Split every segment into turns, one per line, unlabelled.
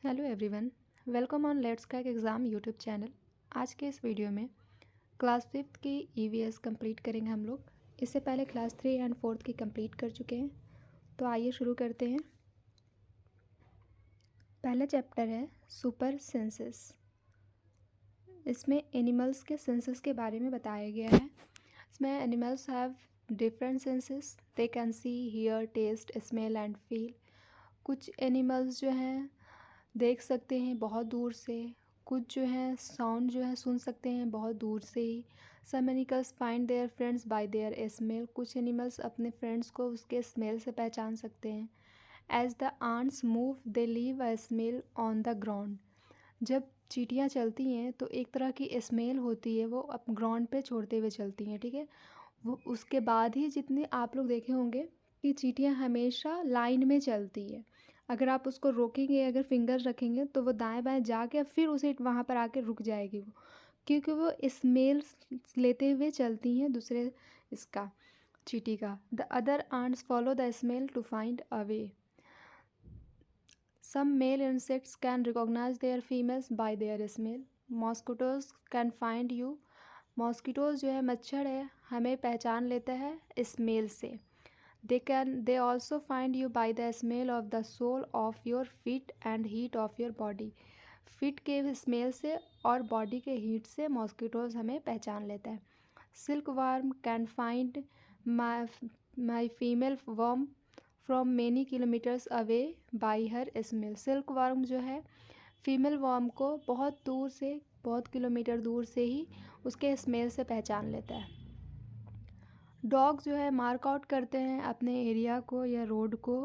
Hello everyone, welcome on let's crack exam YouTube channel. आज के इस वीडियो में क्लास फिफ्थ की ईवीएस कंप्लीट करेंगे हम लोग। इससे पहले क्लास थ्री एंड फोर्थ की कंप्लीट कर चुके हैं। तो आइए शुरू करते हैं। पहला चैप्टर है सुपर सेंसेस। इसमें एनिमल्स के सेंसेस के बारे में बताया गया है। इसमें animals have different senses, they can see, hear, taste, smell and feel. कुछ एनिमल्स जो हैं देख सकते हैं बहुत दूर से, कुछ जो है साउंड जो है सुन सकते हैं बहुत दूर से ही। Some animals find their friends by their smell. कुछ एनिमल्स अपने फ्रेंड्स को उसके स्मेल से पहचान सकते हैं। As the ants move they leave a smell on the ground. जब चींटियाँ चलती हैं तो एक तरह की स्मेल होती है, वो अप ग्राउंड पे छोड़ते हुए चलती हैं, ठीक है। वो उसके बाद ही जितने आप लोग देखे होंगे कि चींटियाँ हमेशा लाइन में चलती है। अगर आप उसको रोकेंगे, अगर फिंगर रखेंगे तो वो दाएं बाएं जाके फिर उसे वहाँ पर आके रुक जाएगी वो, क्योंकि वो स्मेल लेते हुए चलती हैं दूसरे इसका चींटी का। The other ants follow the smell to find a way. Some male insects can recognise their females by their smell. Mosquitoes can find you. Mosquitoes जो है मच्छर है, हमें पहचान लेता है स्मेल से। They also find you by the smell of the sole of your feet and heat of your body. Feet के स्मेल से और बॉडी के हीट से मॉस्किटोज हमें पहचान लेता है। Silk warm can find my female worm from many kilometres away by her smell. Silk warm जो है फीमेल वर्म को बहुत दूर से, बहुत किलोमीटर दूर से ही उसके स्मेल से पहचान लेता है। डॉग जो है मार्क आउट करते हैं अपने एरिया को या रोड को,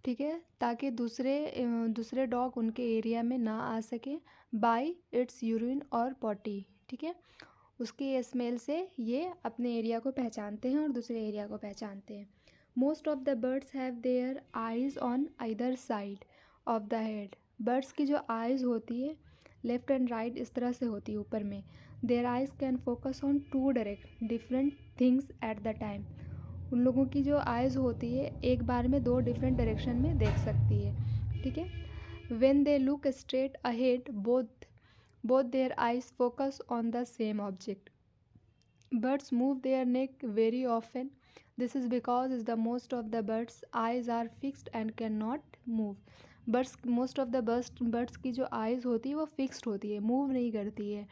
ठीक है, ताकि दूसरे डॉग उनके एरिया में ना आ सके बाय इट्स यूरिन और पॉटी, ठीक है। उसकी स्मेल से ये अपने एरिया को पहचानते हैं और दूसरे एरिया को पहचानते हैं। Most of the birds have their eyes on either side of the head. Birds की जो आइज़ होती है लेफ़्ट एंड राइट इस तरह से होती है ऊपर में। Their eyes can focus on to direct different things at the time. उन लोगों की जो आइज़ होती है एक बार में दो डिफरेंट डायरेक्शन में देख सकती है, ठीक है। When they look straight ahead both their eyes focus on the same object. Birds move their neck very often. This is because the most of the birds eyes are fixed and cannot move. Most of the birds की जो eyes होती है वो fixed होती है, move नहीं करती है।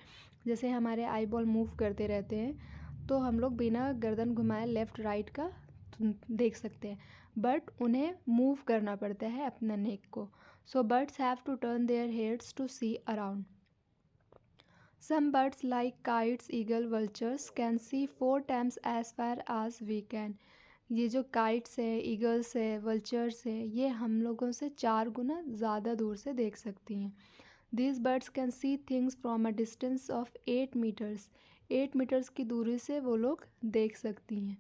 जैसे हमारे आई बॉल मूव करते रहते हैं तो हम लोग बिना गर्दन घुमाए लेफ़्ट राइट का देख सकते हैं, बट उन्हें मूव करना पड़ता है अपना नेक को। So birds have to turn their heads to see around. Some birds like kites, eagle, vultures can see 4 times as far as we can. ये जो काइट्स है, ईगल्स है, वल्चर्स है, ये हम लोगों से 4 गुना ज़्यादा दूर से देख सकती हैं। These birds can see things from a distance of 8 meters. 8 metres की दूरी से वो लोग देख सकती हैं।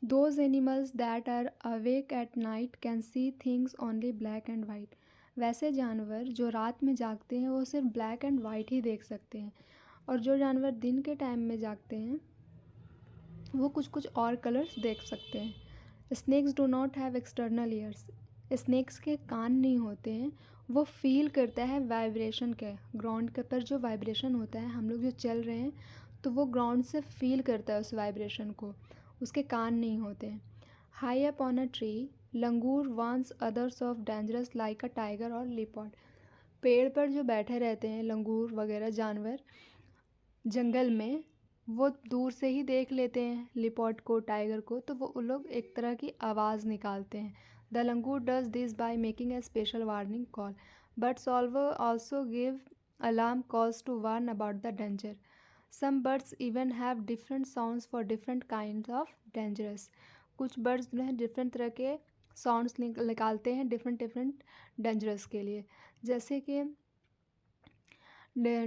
Those animals that are awake at night can see things only black and white. वैसे जानवर जो रात में जागते हैं वो सिर्फ ब्लैक एंड वाइट ही देख सकते हैं, और जो जानवर दिन के टाइम में जागते हैं वो कुछ कुछ और कलर्स देख सकते हैं। Snakes do not have external ears. Snakes के कान नहीं होते हैं, वो फील करता है वाइब्रेशन के ग्राउंड के पर जो वाइब्रेशन होता है, हम लोग जो चल रहे हैं तो वो ग्राउंड से फील करता है उस वाइब्रेशन को। उसके कान नहीं होते हैं। High up on a tree langur warns others of dangerous like a tiger और लिपॉर्ड। पेड़ पर जो बैठे रहते हैं लंगूर वगैरह जानवर जंगल में, वो दूर से ही देख लेते हैं लिपॉर्ड को, टाइगर को, तो वो लोग एक तरह की आवाज़ निकालते हैं। The langur does this by making a special warning call. Birds also give alarm calls to warn about the danger. Some birds even have different sounds for different kind of dangerous. कुछ birds जो हैं different तरह के sounds निकालते हैं different different dangerous के लिए, जैसे कि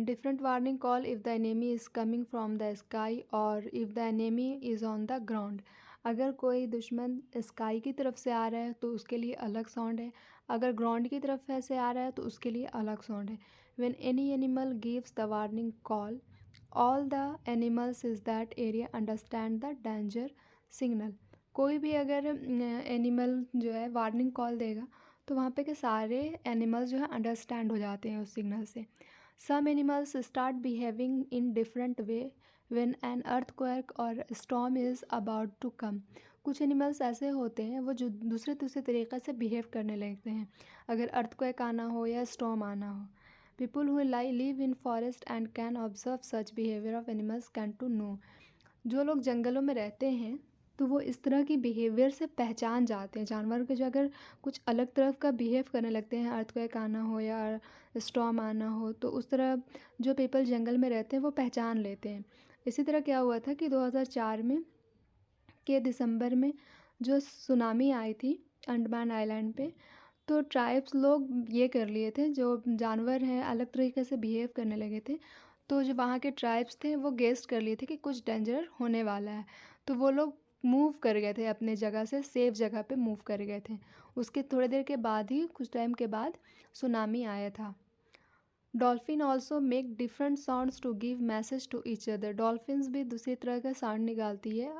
different warning call if the enemy is coming from the sky or if the enemy is on the ground. अगर कोई दुश्मन स्काई की तरफ से आ रहा है तो उसके लिए अलग साउंड है, अगर ग्राउंड की तरफ से आ रहा है तो उसके लिए अलग साउंड है। When any animal gives the warning call, all the animals is that area understand the danger signal. कोई भी अगर एनिमल जो है वार्निंग कॉल देगा तो वहाँ पे के सारे एनिमल्स जो है अंडरस्टैंड हो जाते हैं उस सिग्नल से। Some animals start behaving in different way when an earthquake or storm is about to come. कुछ एनिमल्स ऐसे होते हैं वो जो दूसरे दूसरे तरीक़े से बिहेव करने लगते हैं अगर अर्थक्वेक आना हो या स्टॉर्म आना हो। People who live in forest and can observe such behaviour of animals can to know. जो लोग जंगलों में रहते हैं तो वो इस तरह की बिहेवियर से पहचान जाते हैं जानवर के, जो अगर कुछ अलग तरह का बिहेव करने लगते हैं अर्थक्वेक आना हो या स्टॉर्म आना हो तो उस तरह जो पीपल जंगल में रहते हैं वो पहचान लेते हैं। इसी तरह क्या हुआ था कि 2004 में के दिसंबर में जो सुनामी आई थी अंडमान आइलैंड पे, तो ट्राइब्स लोग ये कर लिए थे, जो जानवर हैं अलग तरीके से बिहेव करने लगे थे, तो जो वहाँ के ट्राइब्स थे वो गेस कर लिए थे कि कुछ डेंजर होने वाला है, तो वो लोग मूव कर गए थे अपने जगह से, सेफ जगह पे मूव कर गए थे। उसके थोड़ी देर के बाद ही, कुछ टाइम के बाद सुनामी आया था। Dolphin also make different sounds to give message to each other. Dolphins भी दूसरी तरह का साउंड निकालती है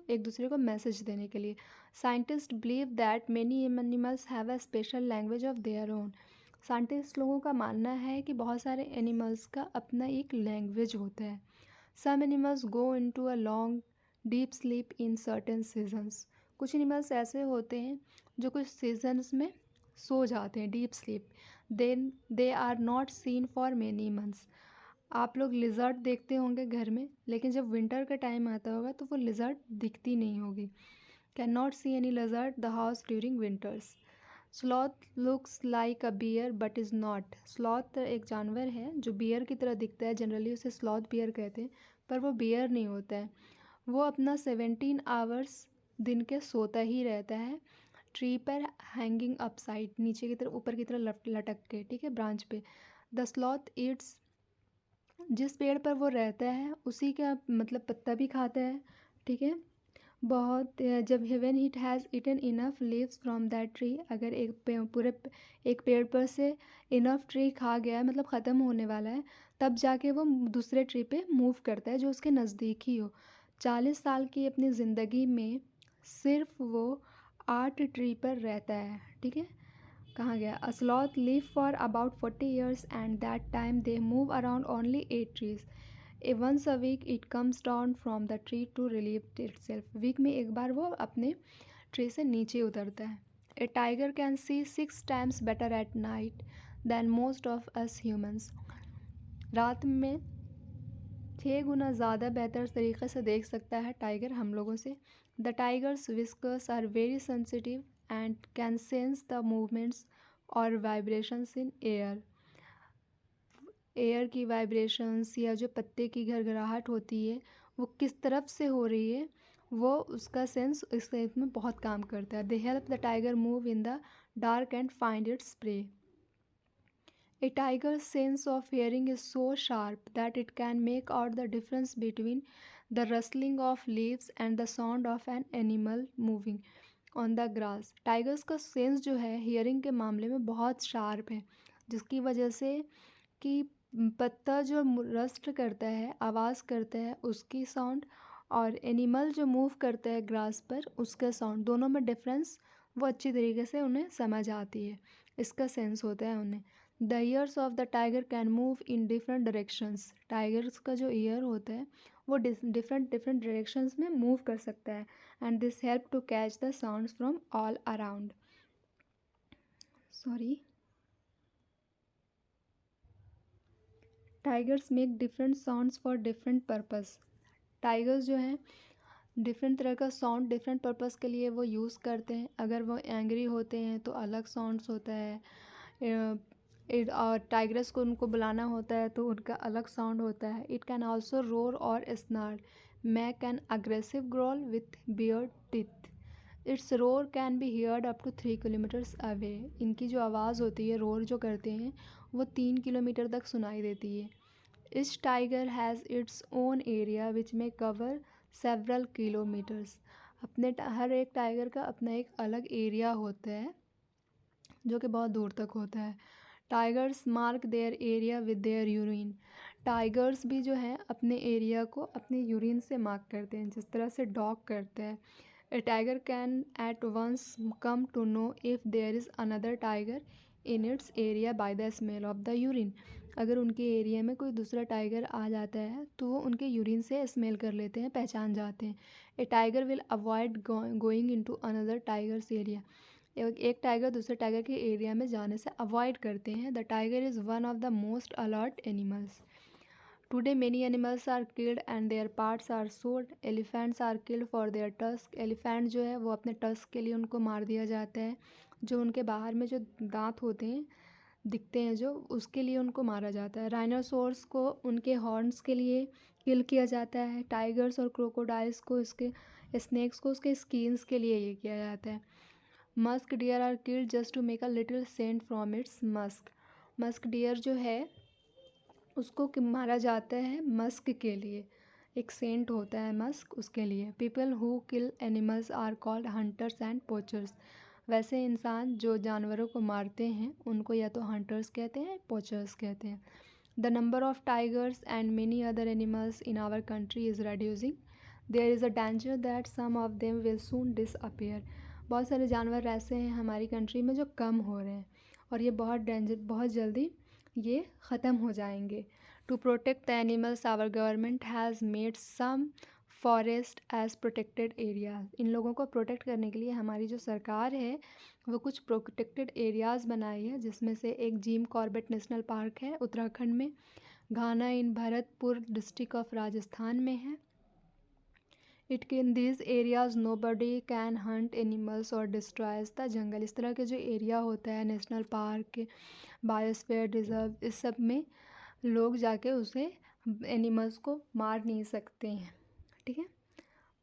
एक दूसरे को मैसेज देने के लिए। Scientist believe that many animals have a special language of their own. Scientist लोगों का मानना है कि बहुत सारे एनिमल्स का अपना एक लैंग्वेज होता है। Some animals go into a long deep sleep in certain seasons. कुछ एनिमल्स ऐसे होते हैं जो कुछ सीजन्स में सो जाते हैं, deep sleep. Then they are not seen for many months. आप लोग लिजर्ट देखते होंगे घर में, लेकिन जब विंटर का टाइम आता होगा तो वो लिजर्ट दिखती नहीं होगी। Can not see any lizard the house during winters. Sloth looks like a bear but is not. Sloth एक जानवर है जो बियर की तरह दिखता है, जनरली उसे स्लॉथ बियर कहते हैं, पर वो बियर नहीं होता है। वो अपना 17 आवर्स दिन के सोता ही रहता है, ट्री पर हैंगिंग अपसाइड, नीचे की तरफ ऊपर की तरफ लटक के, ठीक है, ब्रांच पे। द स्लॉथ ईट्स, जिस पेड़ पर वो रहता है उसी का मतलब पत्ता भी खाता है, ठीक है। बहुत जब when it has eaten enough leaves from that tree, अगर पूरे एक पेड़ पर से इनफ ट्री खा गया है, मतलब ख़त्म होने वाला है, तब जाके वो दूसरे ट्री पे मूव करता है जो उसके नज़दीक ही हो। 40 साल की अपनी ज़िंदगी में सिर्फ वो 8 ट्री पर रहता है, ठीक है। कहाँ गया? A sloth live for about 40 years and that time they move around only 8 trees. Once a week it comes down from the tree to relieve itself. Week में एक बार वो अपने ट्री से नीचे उतरता है। A tiger can see 6 times better at night than most of us humans. रात में 6 गुना ज़्यादा बेहतर तरीके से देख सकता है टाइगर हम लोगों से। The tiger's whiskers are very sensitive and can sense the movements और वाइब्रेशंस इन एयर। एयर की वाइब्रेशंस या जो पत्ते की घरघराहट होती है वो किस तरफ से हो रही है, वो उसका सेंस इस टाइप में बहुत काम करता है। They help the tiger move in the dark and find its prey. A tiger's sense of hearing is so sharp that it can make out the difference between the rustling of leaves and the sound of an animal moving on the grass. Tigers का sense जो है hearing के मामले में बहुत sharp है, जिसकी वजह से कि पत्ता जो रस्ट करता है, आवाज़ करता है, उसकी साउंड, और एनिमल जो मूव करता है ग्रास पर उसका साउंड, दोनों में डिफरेंस वो अच्छी तरीके से उन्हें समझ आती है, इसका सेंस होता है उन्हें। The years of the tiger can move in different directions. Tigers का जो ईयर होता है वो डिफरेंट डायरेक्शंस में मूव कर सकता है, and this help to catch the sounds from all around. Sorry. Tigers make different sounds for different purpose. Tigers जो हैं डिफरेंट तरह का साउंड डिफरेंट पर्पस के लिए वो यूज़ करते हैं। अगर वो एंग्री होते हैं तो अलग साउंड्स होता है, और टाइग्रेस को उनको बुलाना होता है तो उनका अलग साउंड होता है। It can also roar or snarl, make an aggressive growl with bared teeth. Its roar can be heard up to 3 kilometers away. इनकी जो आवाज़ होती है, रोर जो करते हैं, वो 3 किलोमीटर तक सुनाई देती है। इस tiger has its own area which में कवर सेवरल किलोमीटर्स। हर एक टाइगर का अपना एक अलग एरिया होता है जो कि बहुत दूर तक होता है। Tigers mark their area with their urine. Tigers भी जो है अपने एरिया को अपने यूरिन से मार्क करते हैं, जिस तरह से डॉग करता है। A tiger can at once come to know if there is another tiger in its area by the smell of the urine. अगर उनके एरिया में कोई दूसरा टाइगर आ जाता है तो वो उनके यूरिन से स्मेल कर लेते हैं, पहचान जाते हैं. ए tiger will avoid going into another tigers area. एक टाइगर दूसरे टाइगर के एरिया में जाने से अवॉइड करते हैं. The tiger is one of the most alert animals. Today many animals are killed and there parts are sold. Elephants are killed for their tusk. Elephant जो है वो अपने टस्क के लिए उनको मार दिया जाता है. जो उनके बाहर में जो दांत होते हैं, दिखते हैं जो, उसके लिए उनको मारा जाता है. राइनोसोर्स को उनके हॉर्न्स के लिए किल किया जाता है. टाइगर्स और क्रोकोडाइल्स को, इसके स्नेक्स को उसके स्किन्स के लिए ये किया जाता है. Musk deer are killed just to make a little scent from its musk. Musk deer जो है उसको मारा जाता है मस्क के लिए. एक सेंट होता है मस्क, उसके लिए. People who kill animals are called hunters and poachers. वैसे इंसान जो जानवरों को मारते हैं उनको या तो हंटर्स कहते हैं, पोचर्स कहते हैं. The number of tigers and many other animals in our country is reducing. There is a danger that some of them will soon disappear. बहुत सारे जानवर ऐसे हैं हमारी कंट्री में जो कम हो रहे हैं और ये बहुत जल्दी ये ख़त्म हो जाएंगे. To protect the animals our government has made some forest as protected areas. इन लोगों को प्रोटेक्ट करने के लिए हमारी जो सरकार है वो कुछ प्रोटेक्टेड एरियाज़ बनाई है, जिसमें से एक जिम कॉर्बेट नेशनल पार्क है उत्तराखंड में. Ghana in Bharatpur district of Rajasthan में है. In this areas nobody can hunt animals और डिस्ट्रॉयज द जंगल. इस तरह के जो एरिया होता है नेशनल पार्क, बायोस्फीयर रिजर्व, इस सब में लोग जाके उसे एनिमल्स को मार नहीं सकते हैं. ठीक है,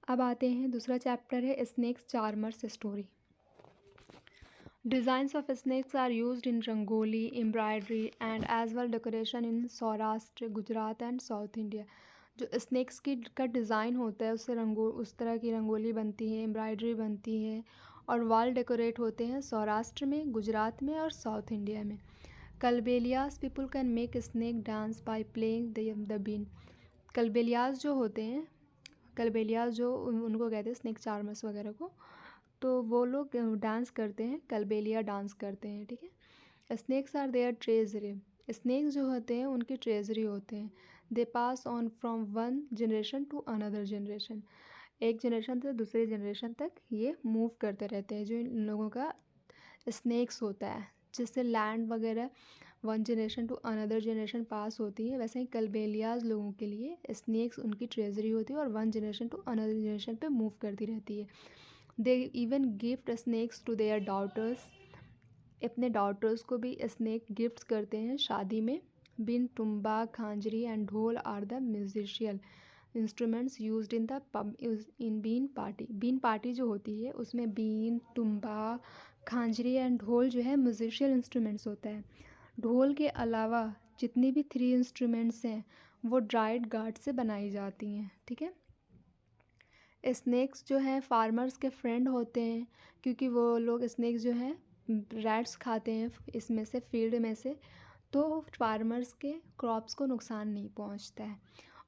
अब आते हैं दूसरा चैप्टर है snakes charmers story. Designs of snakes are used in rangoli, embroidery and as well decoration in Saurashtra, Gujarat and south India. जो स्नेक्स का डिज़ाइन होता है उससे उस तरह की रंगोली बनती है, एम्ब्रॉयडरी बनती है और वॉल डेकोरेट होते हैं सौराष्ट्र में, गुजरात में और साउथ इंडिया में. Kalbelias people can make snake dance by playing the been. Kalbelias जो होते हैं, कलबेलियाज जो उनको कहते हैं स्नेक चार्मर्स वगैरह को, तो वो लोग डांस करते हैं, कलबेलिया डांस करते हैं. ठीक है. Snakes are their treasury. Snakes जो होते हैं उनकी ट्रेजरी होते हैं. They pass on from one generation to another generation. एक जनरेशन से दूसरे जनरेशन तक ये मूव करते रहते हैं. जो इन लोगों का स्नेक्स होता है, जिससे लैंड वगैरह one generation to another generation pass होती है, वैसे ही कलबेलियाज लोगों के लिए स्नेक्स उनकी ट्रेजरी होती है और one generation to another generation पे मूव करती रहती है. They even gift snakes to their daughters. अपने डॉटर्स को भी स्नेक गिफ्ट्स करते हैं शादी में. Been, tumba, khanjari and dhol are the musical instruments used in been party. Been party जो होती है उसमें बीन, तुम्बा, खांजरी एंड ढोल जो है म्यूजिशियल इंस्ट्रूमेंट्स होता है. ढोल के अलावा जितनी भी 3 इंस्ट्रूमेंट्स हैं वो ड्राइड गार्ड से बनाई जाती हैं. ठीक है. स्नेक्स जो हैं फार्मर्स के फ्रेंड होते हैं, क्योंकि वो लोग स्नेक्स जो हैं रैट्स खाते हैं इसमें से, फील्ड में से, तो फार्मर्स के क्रॉप्स को नुकसान नहीं पहुंचता है.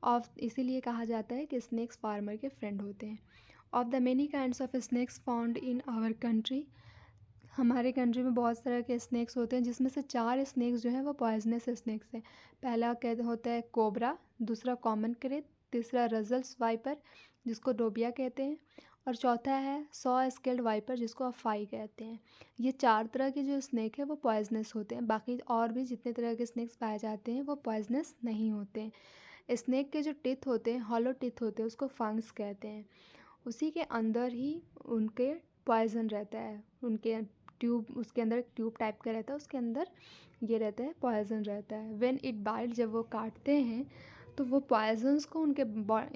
और इसीलिए कहा जाता है कि स्नेक्स फार्मर के फ्रेंड होते हैं. Of the many kinds of snakes found in our country. हमारे कंट्री में बहुत तरह के स्नेक्स होते हैं, जिसमें से 4 स्नेक्स जो हैं वो पॉइजनस स्नेक्स हैं. पहला होता है कोबरा, दूसरा कॉमन क्रेट, तीसरा रजल्स वाइपर जिसको डोबिया कहते हैं, और चौथा है 100 स्केल्ड वाइपर जिसको अफाई कहते हैं. ये 4 तरह के जो स्नेक है वो पॉइजनस होते हैं. बाकी और भी जितने तरह के स्नेक्स पाए जाते हैं वो पॉइजनस नहीं होते हैं. स्नेक के जो टिथ होते हैं, हॉलो टिथ होते हैं, उसको फंग्स कहते हैं. उसी के अंदर ही उनके पॉइजन रहता है. उनके ट्यूब, उसके अंदर एक ट्यूब टाइप का रहता है, उसके अंदर ये रहता है, पॉइजन रहता है. व्हेन इट बाइट, जब वो काटते हैं तो वो पॉइजन्स को उनके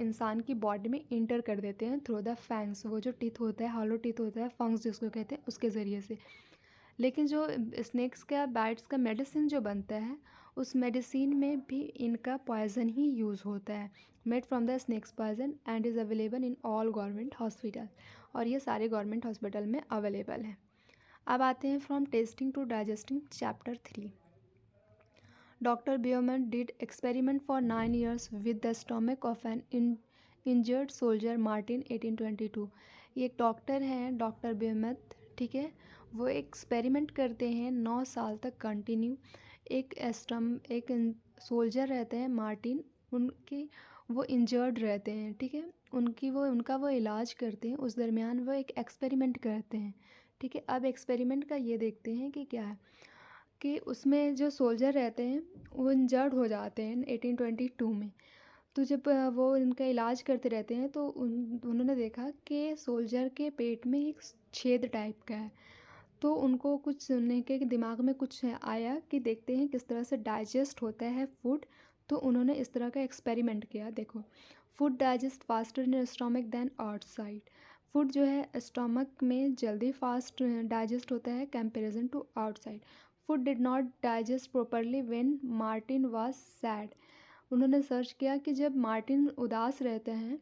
इंसान की बॉडी में इंटर कर देते हैं थ्रू द फैंग्स. वो जो टीथ होता है, हॉलो टीथ होता है, फंग्स जिसको कहते हैं, उसके ज़रिए से. लेकिन जो स्नेक्स का बाइट्स का मेडिसिन जो बनता है, उस मेडिसिन में भी इनका पॉइजन ही यूज़ होता है. Made from the snakes poison and is available in all government hospital. और ये सारे गवर्नमेंट हॉस्पिटल में अवेलेबल है. अब आते हैं from testing to digesting, chapter 3. Dr. Bierman did experiment for 9 years with the stomach of an injured soldier, Martin 1822. ये एक डॉक्टर हैं, डॉक्टर बेहमत, ठीक है। वो एक्सपेरिमेंट करते हैं 9 साल तक कंटिन्यू। एक सोल्जर रहते हैं मार्टिन, उनकी वो इंजर्ड रहते हैं, ठीक है। उनका वो इलाज करते हैं, उस दरमियान वो एक एक्सपेरिमेंट करते हैं, ठीक है। अब एक्सपेरिमेंट का ये देखते हैं कि क्या है कि उसमें जो सोल्जर रहते हैं वो इंजर्ड हो जाते हैं 1822 में। तो जब वो इनका इलाज करते रहते हैं तो उन्होंने देखा कि सोल्जर के पेट में एक छेद टाइप का है। तो उनको कुछ सुनने के दिमाग में कुछ आया कि देखते हैं किस तरह से डाइजेस्ट होता है फूड। तो उन्होंने इस तरह का एक्सपेरिमेंट किया। देखो, food digest faster in stomach than outside. Food जो है स्टमक में जल्दी फास्ट डाइजेस्ट होता है comparison to outside. Food did not digest properly when Martin was sad. उन्होंने सर्च किया कि जब मार्टिन उदास रहते हैं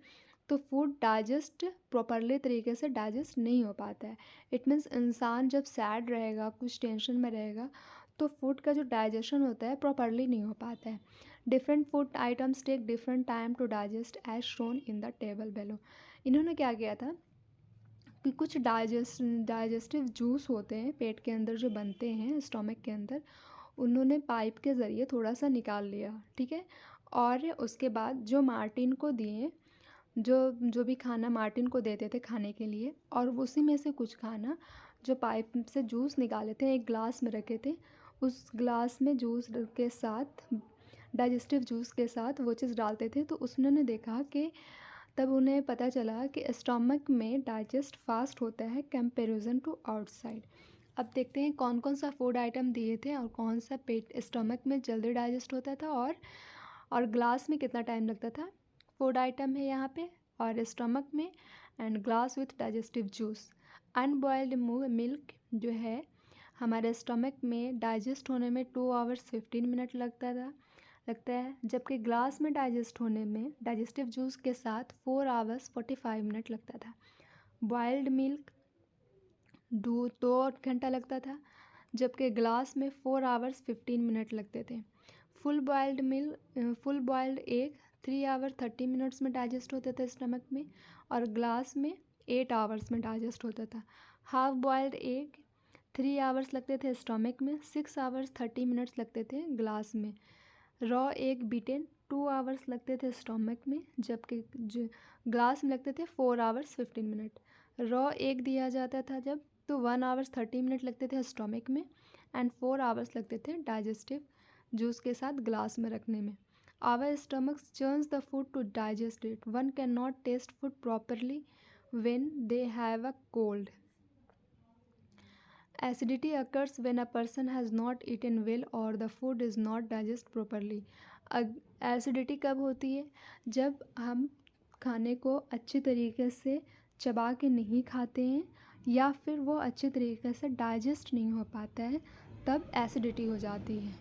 तो फूड डाइजेस्ट प्रॉपरली तरीके से डाइजेस्ट नहीं हो पाता है। इट मीन्स इंसान जब सैड रहेगा, कुछ टेंशन में रहेगा, तो फूड का जो डाइजेशन होता है प्रॉपरली नहीं हो पाता है। Different food items take different time to digest as shown in the table below. इन्होंने क्या किया था कि कुछ डाइजेस्टिव जूस होते हैं पेट के अंदर जो बनते हैं स्टमक के अंदर, उन्होंने पाइप के ज़रिए थोड़ा सा निकाल लिया, ठीक है। और उसके बाद जो मार्टिन को दिए, जो जो भी खाना मार्टिन को देते थे खाने के लिए, और उसी में से कुछ खाना जो पाइप से जूस निकाले थे एक ग्लास में रखे थे, उस ग्लास में जूस के साथ, डाइजेस्टिव जूस के साथ वो चीज़ डालते थे। तो उसने देखा कि तब उन्हें पता चला कि स्टमक में डाइजेस्ट फास्ट होता है कंपैरिजन टू आउटसाइड। अब देखते हैं कौन कौन सा फूड आइटम दिए थे और कौन सा पेट स्टमक में जल्दी डाइजेस्ट होता था और ग्लास में कितना टाइम लगता था। फूड आइटम है यहाँ पे और स्टमक में, and glass with digestive juice. Unboiled milk जो है हमारे स्टमक में डाइजेस्ट होने में 2 आवर्स 15 मिनट लगता है, जबकि ग्लास में डाइजेस्ट होने में डाइजेस्टिव जूस के साथ 4 आवर्स 45 मिनट लगता था। बॉयल्ड मिल्क 2 घंटा लगता था, जबकि ग्लास में 4 आवर्स 15 मिनट लगते थे। Full boiled egg 3 hour 30 minutes में डाइजेस्ट होता था स्टमक में, और ग्लास में 8 आवर्स में डाइजेस्ट होता था। हाफ बॉयल्ड एग 3 आवर्स लगते थे स्टमक में, 6 आवर्स 30 मिनट्स लगते थे ग्लास में। रॉ एग बीटेन 2 आवर्स लगते थे स्टमक में, जबकि जो ग्लास में लगते थे 4 आवर्स 15 मिनट। रॉ एग दिया जाता था जब, तो 1 आवर्स 30 मिनट लगते थे स्टमक में एंड 4 आवर्स लगते थे डाइजेस्टिव जूस के साथ ग्लास में रखने में। Our stomach churns the food to digest it. One can not taste food properly when they have a cold. Acidity occurs when a person has not eaten well or the food is not digested properly. Acidity कब होती है? जब हम खाने को अच्छी तरीके से चबा के नहीं खाते हैं या फिर वो अच्छे तरीके से डाइजेस्ट नहीं हो पाता है, तब एसिडिटी हो जाती है।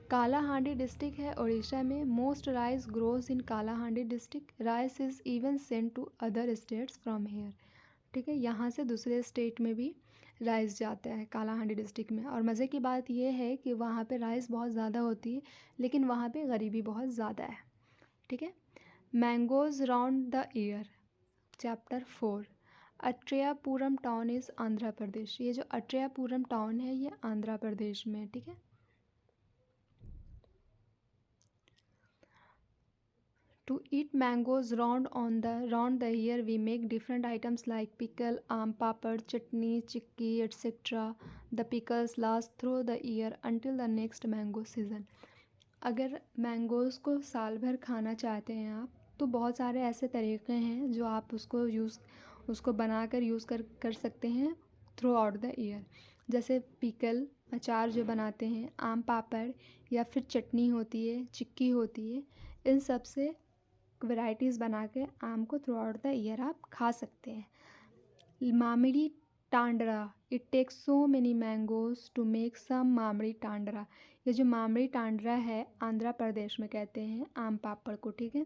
कालाहांडी डिस्ट्रिक्ट है उड़ीसा में। Most rice grows in Kalahandi district. Rice is even send to other states from here. ठीक है, यहाँ से दूसरे स्टेट में भी राइस जाता है कालाहांडी डिस्ट्रिक्ट में। और मज़े की बात यह है कि वहाँ पे राइस बहुत ज़्यादा होती है, लेकिन वहाँ पे गरीबी बहुत ज़्यादा है। ठीक है। Mangoes round the year, chapter 4। Atreyapuram town is Andhra Pradesh. ये जो अट्रयापुरम टाउन है ये आंध्र प्रदेश में है। ठीक है। To eat mangoes round the year, we make different items like pickle, papad, chutney, chikki, etc. The pickles last through the year until the next mango season. अगर mangoes को साल भर खाना चाहते हैं आप, तो बहुत सारे ऐसे तरीक़े हैं जो आप उसको बनाकर यूज़ कर सकते हैं थ्रू आउट द ईयर। जैसे पिकल, अचार जो बनाते हैं, आम पापड़, या फिर चटनी होती है, चिक्की होती है, इन सब से वैराइटीज़ बना के आम को थ्रू आउट द ईयर आप खा सकते हैं। Mamidi tandra, it takes so many mangoes to make some mamidi tandra. ये जो मामिड़ी टांडरा है आंध्र प्रदेश में कहते हैं आम पापड़ को। ठीक है,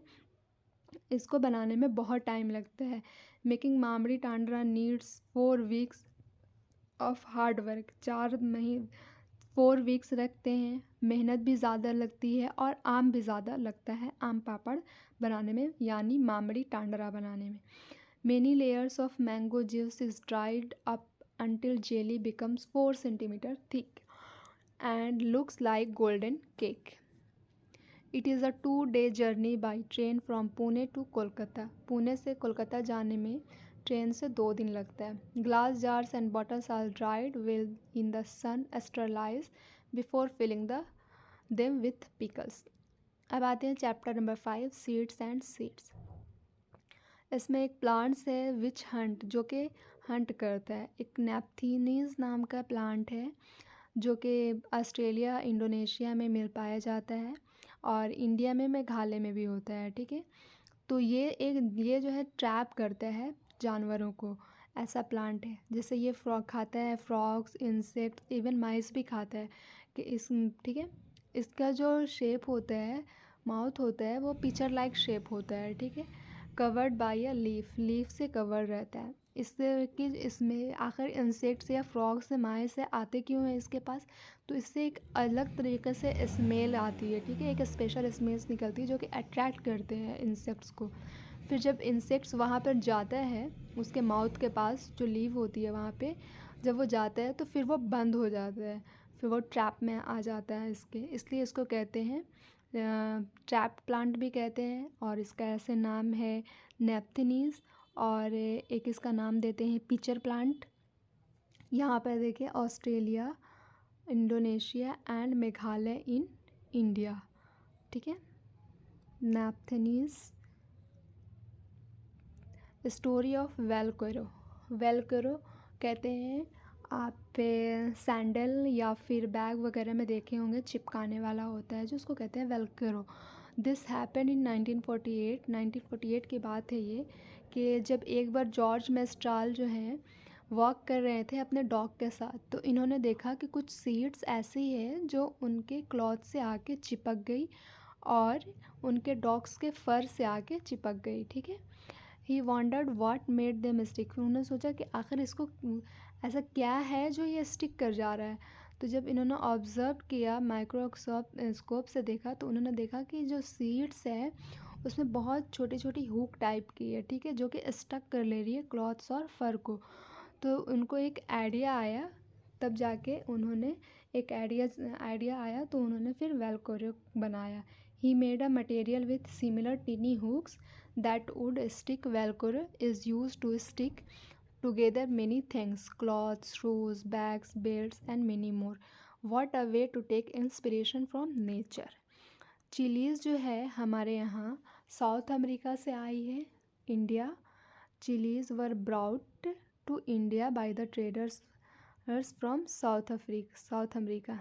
इसको बनाने में बहुत टाइम लगता है। Making mamidi tandra needs 4 weeks of hard work. 4 weeks रखते हैं, मेहनत भी ज़्यादा लगती है और आम भी ज़्यादा लगता है आम पापड़ बनाने में, यानी मामिड़ी टांडरा बनाने में। Many layers of mango juice is dried up until jelly becomes 4 centimeter thick and looks like golden cake. It is a 2-day journey by train from Pune to Kolkata. Pune से कोलकाता जाने में ट्रेन से 2 दिन लगता है. Glass jars and bottles are dried well in the sun, sterilized before filling them with pickles. अब आते हैं chapter number 5, seeds and seeds. इसमें एक प्लांट्स है विच हंट, जो कि हंट करता है. एक नेप्थीनीज नाम का प्लांट है जो कि ऑस्ट्रेलिया इंडोनेशिया में मिल पाया जाता है और इंडिया में मेघालय में भी होता है. ठीक है, तो ये जो है ट्रैप करता है जानवरों को. ऐसा प्लांट है जैसे ये फ्रॉग खाता है, फ्रॉग्स, इंसेक्ट्स, इवन माइस भी खाता है कि इस ठीक है. इसका जो शेप होता है, माउथ होता है, वो पिक्चर लाइक शेप होता है. ठीक है, कवर्ड बाय अ लीफ से कवर रहता है. इससे कि इसमें आखिर इंसेक्ट्स या फ्रॉग्स से माए से आते क्यों हैं इसके पास, तो इससे एक अलग तरीके से स्मेल आती है. ठीक है, एक स्पेशल स्मेल्स निकलती है जो कि अट्रैक्ट करते हैं इंसेक्ट्स को. फिर जब इंसेक्ट्स वहाँ पर जाता है उसके माउथ के पास जो लीव होती है वहाँ पे, जब वो जाता है तो फिर वो बंद हो जाता है, फिर वो ट्रैप में आ जाता है इसके. इसलिए इसको कहते हैं ट्रैप प्लांट भी कहते हैं. और इसका ऐसे नाम है नेप्थनीज, और एक इसका नाम देते हैं पिचर प्लांट. यहाँ पर देखिए Australia, Indonesia and Meghalaya in India. ठीक है, nepenthes. Story of Velcro. Velcro कहते हैं आप सैंडल या फिर बैग वगैरह में देखे होंगे, चिपकाने वाला होता है जो उसको कहते हैं वेलक्रो. This happen in 1948. 1948 की बात है ये, कि जब एक बार जॉर्ज मेस्ट्राल जो हैं वॉक कर रहे थे अपने डॉग के साथ, तो इन्होंने देखा कि कुछ सीड्स ऐसी है जो उनके क्लॉथ से आके चिपक गई और उनके डॉग्स के फर से आके चिपक गई. ठीक है, he wondered what made them stick. उन्होंने सोचा कि आखिर इसको ऐसा क्या है जो ये स्टिक कर जा रहा है. तो जब इन्होंने ऑब्ज़र्व किया, माइक्रोस्कोप से देखा, तो उन्होंने देखा कि जो सीड्स है उसमें बहुत छोटी छोटी हुक टाइप की है. ठीक है, जो कि स्टक कर ले रही है क्लॉथ्स और फर को. तो उनको एक आइडिया आया, तब जाके उन्होंने एक आइडिया आया तो उन्होंने फिर वेलक्रो बनाया. He made a material with similar tiny hooks that would stick. Velcro is used to stick together many things: clothes, shoes, bags, belts and many more. What a way to take inspiration from nature. Chilies जो है हमारे यहाँ south America से आई है, India. Chilies were brought to India by the traders from south America.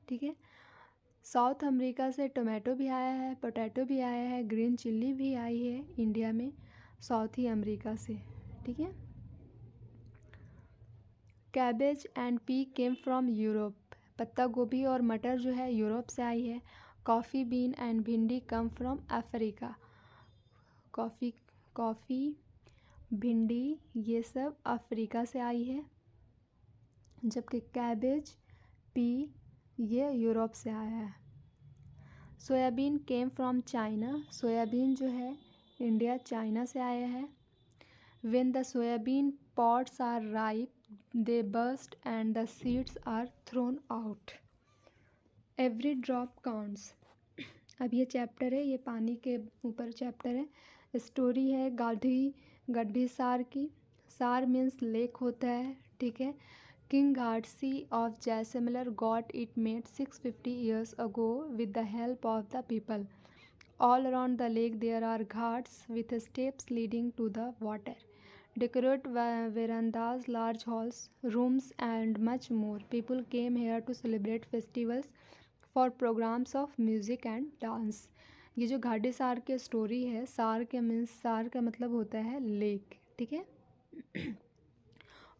ठीक है, south America से टोमेटो भी आया है, पोटैटो भी आया है, ग्रीन चिल्ली भी आई है इंडिया में साउथ ही अमेरिका से. ठीक है, cabbage and P came from Europe. पत्ता गोभी और मटर जो है यूरोप से आई है. कॉफ़ी बीन एंड भिंडी कम फ्रॉम अफ्रीका. कॉफ़ी, भिंडी ये सब अफ्रीका से आई है, जबकि कैबेज, पी ये यूरोप से आया है. Soybean came from China. Soybean जो है इंडिया चाइना से आया है. When the soybean pods are ripe they burst and the seeds are thrown out. Every drop counts. अब ये चैप्टर है, ये पानी के ऊपर चैप्टर है. स्टोरी है गड्ढी सार की. सार मीन्स लेक होता है. ठीक है, King Ghatsi of Jaisalmer got it made 650 years ago with the help of the people. All around the lake there are ghats with steps leading to the water, decorated verandas, large halls, rooms and much more. People came here to celebrate festivals for programs of music and dance. ये जो घाटी सार की story है, सार का मतलब होता है लेक. ठीक है,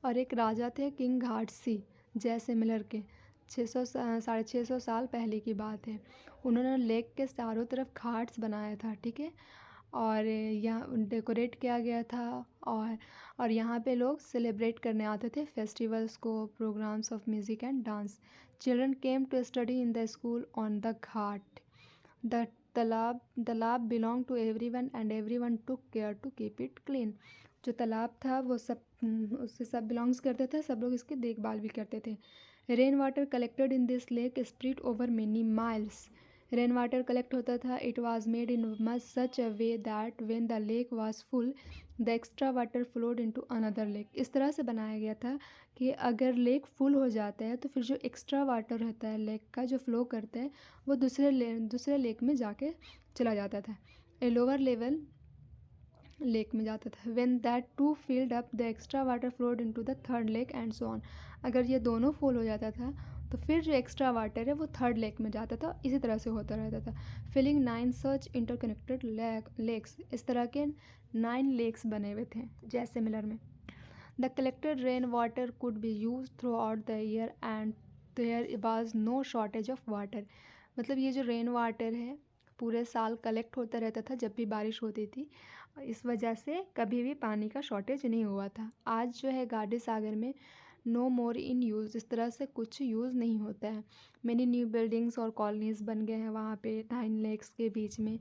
और एक राजा थे किंग घाटसी जैसलमेर के. 600 साल पहले की बात है. उन्होंने लेक के चारों तरफ घाट्स बनाया था. ठीक है, और यहाँ डेकोरेट किया गया था और यहाँ पे लोग सेलिब्रेट करने आते थे फेस्टिवल्स को, programs of music and dance. Children came to study in the school on the ghat. The talab belong to everyone and everyone took care to keep it clean. जो तालाब था वो उससे सब बिलोंग्स करते थे, सब लोग इसकी देखभाल भी करते थे। Rain water collected in this lake spread over many miles. Rain water collect होता था, it was made in much such a way that when the lake was full the extra water flowed into another lake. इस तरह से बनाया गया था कि अगर लेक फुल हो जाता है तो फिर जो एक्स्ट्रा वाटर रहता है लेक का जो फ्लो करता है वो दूसरे लेक में जाके चला जाता था, ए लोअर लेवल लेक में जाता था। When that too filled up the extra water flowed into the third lake and so on. अगर ये दोनों फुल हो जाता था तो फिर जो एक्स्ट्रा वाटर है वो थर्ड लेक में जाता था, इसी तरह से होता रहता था। फिलिंग 9 सच इंटरकनेक्टेड लेक्स। इस तरह के 9 लेक्स बने हुए थे जैसलमेर में। The collected rain water could be used throughout the year and there was no shortage of water. मतलब ये जो रेन वाटर है पूरे साल कलेक्ट होता रहता था जब भी बारिश होती थी, इस वजह से कभी भी पानी का शॉर्टेज नहीं हुआ था। आज जो है गाडी सागर में नो मोर इन यूज़, इस तरह से कुछ यूज़ नहीं होता है। मैनी न्यू बिल्डिंग्स और कॉलोनीज़ बन गए हैं वहाँ पे 9 लेक्स के बीच में।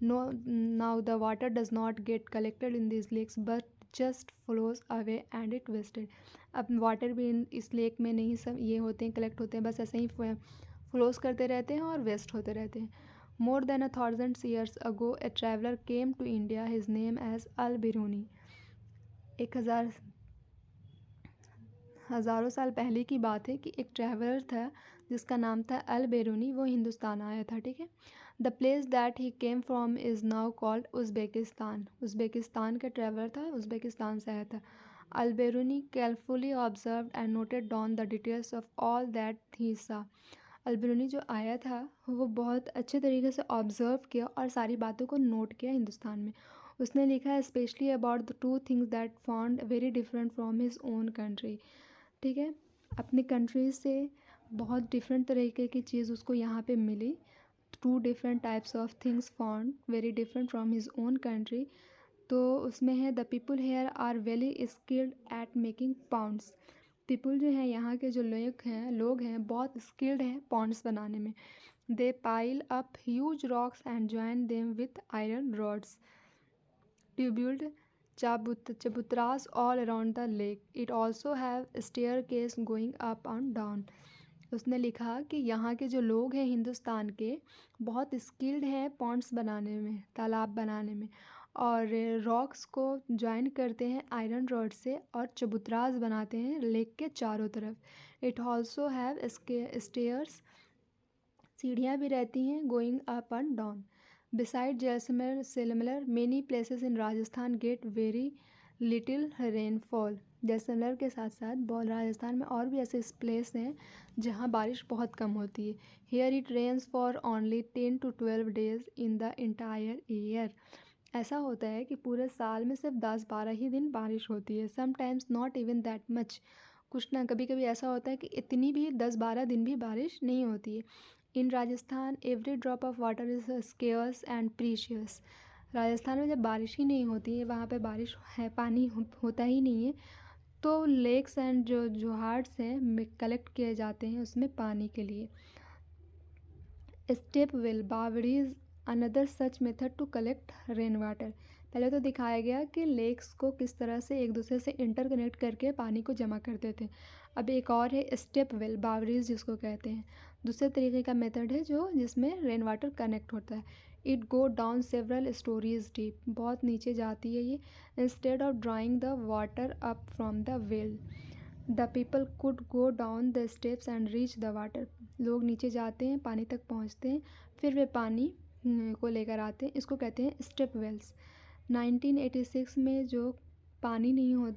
Now the water does not get collected in this lakes but just flows away and it wasted. अब वाटर भी इस लेक में नहीं सब ये होते हैं, कलेक्ट होते हैं, बस ऐसे ही फ्लोज करते रहते हैं और वेस्ट होते रहते हैं। More than 1,000 years ago, a traveler came to India. His name as Al-Biruni. 1000 साल पहले की बात है कि एक ट्रैवलर था जिसका नाम था अल बेरूनी, वो हिंदुस्तान आया था, ठीक है। The place that he came from is now called Uzbekistan. Uzbekistan का ट्रैवलर था, उज़्बेकिस्तान से आया था। Al Biruni carefully observed and noted down the details of all that he saw. Alberuni जो आया था वो बहुत अच्छे तरीके से ऑब्ज़र्व किया और सारी बातों को नोट किया हिंदुस्तान में। उसने लिखा है specially about the 2 things that found very different from his own country, ठीक है। अपनी कंट्री से बहुत डिफरेंट तरीके की चीज़ उसको यहाँ पे मिली। 2 different types of things found very different from his own country. तो उसमें है the people here are very skilled at making ponds. People जो है यहाँ के जो लोग हैं बहुत स्किल्ड हैं पॉन्ड्स बनाने में। They pile up huge rocks and join them with iron rods ट्यूब्यूल्ड chabutaras all around the lake. It also have staircase going up and down. उसने लिखा कि यहाँ के जो लोग हैं हिंदुस्तान के बहुत स्किल्ड हैं पॉन्ड्स बनाने में, तालाब बनाने में, और रॉक्स को जॉइन करते हैं आयरन रॉड से और चबूतरास बनाते हैं लेक के चारों तरफ। इट ऑल्सो हैव स्टेयर्स, सीढ़ियाँ भी रहती हैं going up and down. Beside Jaisalmer many places in Rajasthan get very little rainfall. Jaisalmer के साथ साथ राजस्थान में और भी ऐसे प्लेस हैं जहाँ बारिश बहुत कम होती है। Here it rains for only 10 to 12 days in the entire year. ऐसा होता है कि पूरे साल में सिर्फ 10-12 ही दिन बारिश होती है, sometimes not even that much. कुछ ना कभी कभी ऐसा होता है कि इतनी भी 10-12 दिन भी बारिश नहीं होती है। In Rajasthan every drop of water is scarce and precious. Rajasthan में जब बारिश ही नहीं होती है, वहाँ पे बारिश है, पानी होता ही नहीं है, तो लेक्स एंड जो जोहार्ड्स हैं कलेक्ट किए जाते हैं उसमें पानी के लिए। Step well baoris another such method to collect rain water. पहले तो दिखाया गया कि लेक्स को किस तरह से एक दूसरे से इंटरकनेक्ट करके पानी को जमा करते थे। अब एक और है स्टेप वेल बावड़ीज जिसको कहते हैं। दूसरे तरीके का मेथड है जो जिसमें रेन वाटर कनेक्ट होता है। It go down several stories deep, बहुत नीचे जाती है ये। Instead of drawing the water up from the well the people could go down the steps and reach the water. लोग नीचे जाते हैं, पानी तक पहुंचते हैं, फिर वे पानी को लेकर आते हैं। इसको कहते हैं स्टेप वेल्स। 1986 में जो पानी नहीं हो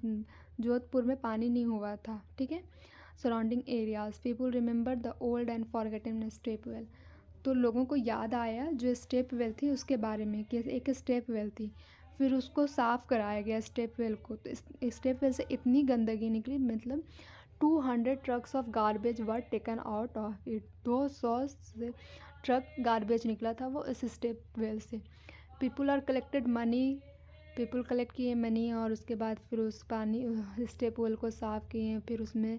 जोधपुर में पानी नहीं हुआ था, ठीक है। Surrounding areas people remember the old and forgotten step well. तो लोगों को याद आया जो स्टेप वेल थी उसके बारे में कि एक स्टेप वेल थी, फिर उसको साफ़ कराया गया स्टेप वेल को। तो स्टेप वेल से इतनी गंदगी निकली, मतलब 200 trucks of garbage were taken out of it. 200 से ट्रक गार्बेज निकला था वो इस स्टेप वेल से। People are collected money, people collect किए मनी और उसके बाद फिर उस पानी स्टेप वेल को साफ़ किए, फिर उसमें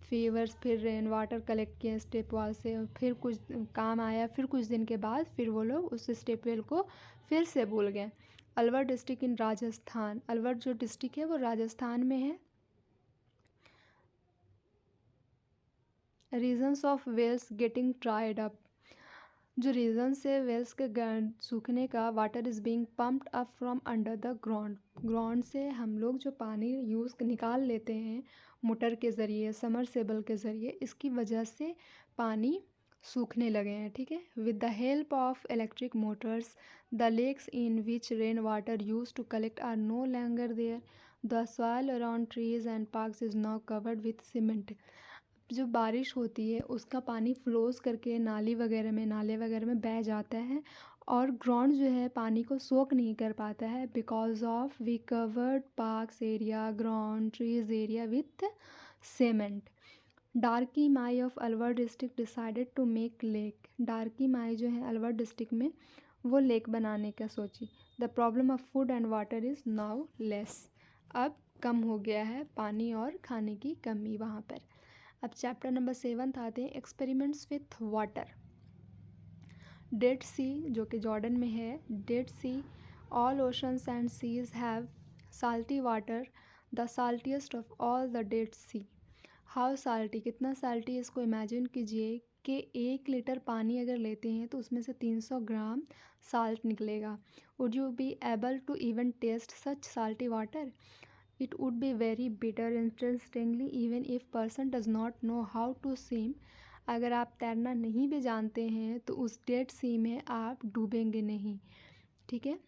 फीवर्स, फिर रेन वाटर कलेक्ट किए स्टेप वेल से, फिर कुछ काम आया, फिर कुछ दिन के बाद फिर वो लोग उस स्टेप वेल को फिर से भूल गए। अलवर डिस्ट्रिक्ट इन राजस्थान, अलवर जो डिस्ट्रिक्ट है वो राजस्थान में है। Reasons of wells getting dried up, जो रीजन्स है वेल्स के सूखने का, water is being pumped up from under the ground, ground से हम लोग जो पानी यूज़ निकाल लेते हैं मोटर के ज़रिए, समरसेबल के ज़रिए, इसकी वजह से पानी सूखने लगे हैं। ठीक है, with the help of electric motors the lakes in which rain water use to collect are no longer there, the soil around trees and parks is now covered with cement. जो बारिश होती है उसका पानी फ्लोज करके नाली वगैरह में, नाले वगैरह में बह जाता है और ग्राउंड जो है पानी को सोक नहीं कर पाता है, because of we covered parks area, ground, trees area with cement. Darki Mai of Alwar district decided to make lake, Darki Mai जो है अलवर डिस्ट्रिक्ट में वो लेक बनाने का सोची। The problem of food and water is now less, अब कम हो गया है पानी और खाने की कमी वहाँ पर। अब चैप्टर नंबर 7 आते हैं, experiments with water. Dead Sea जो कि जॉर्डन में है, Dead Sea, all oceans and seas have salty water, the saltiest of all the Dead Sea. How salty, कितना साल्टी, इसको इमेजिन कीजिए कि 1 लीटर पानी अगर लेते हैं तो उसमें से 300 ग्राम साल्ट निकलेगा। Would you be able to even taste such salty water? It would be very bitter, interestingly, even if person does not know how to swim. अगर आप तैरना नहीं भी जानते हैं तो उस डेड सी में आप डूबेंगे नहीं। ठीक है,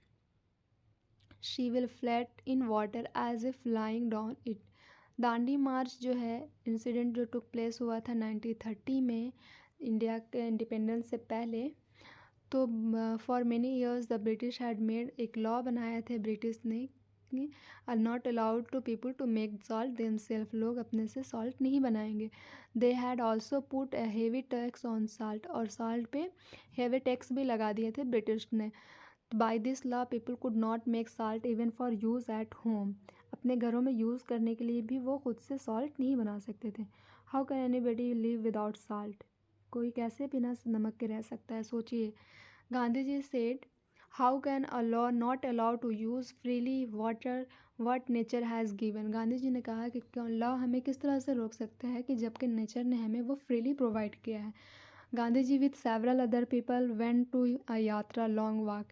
she will flat in water as if lying down it. Dandi march जो है इंसिडेंट जो टुक प्लेस हुआ था 1930 में, इंडिया के इंडिपेंडेंस से पहले। तो for many years the British had made, एक लॉ बनाया था ब्रिटिश ने, are not allowed to people to make salt themselves, लोग अपने से सॉल्ट नहीं बनाएंगे। They had also put a heavy tax on salt, और साल्ट पे हेवी टैक्स भी लगा दिए थे ब्रिटिश ने। By this law people could not make salt even for use at home, अपने घरों में यूज़ करने के लिए भी वो खुद से सॉल्ट नहीं बना सकते थे। How can anybody live without salt, कोई कैसे बिना नमक के रह सकता है, सोचिए। Gandhi ji said, how can a law not allow to use freely water what nature has given. Gandhi ji ने कहा कि लॉ हमें किस तरह से रोक सकता है कि जबकि नेचर ने हमें वो फ्रीली प्रोवाइड किया है। Gandhi ji with several other people went to a yatra long walk,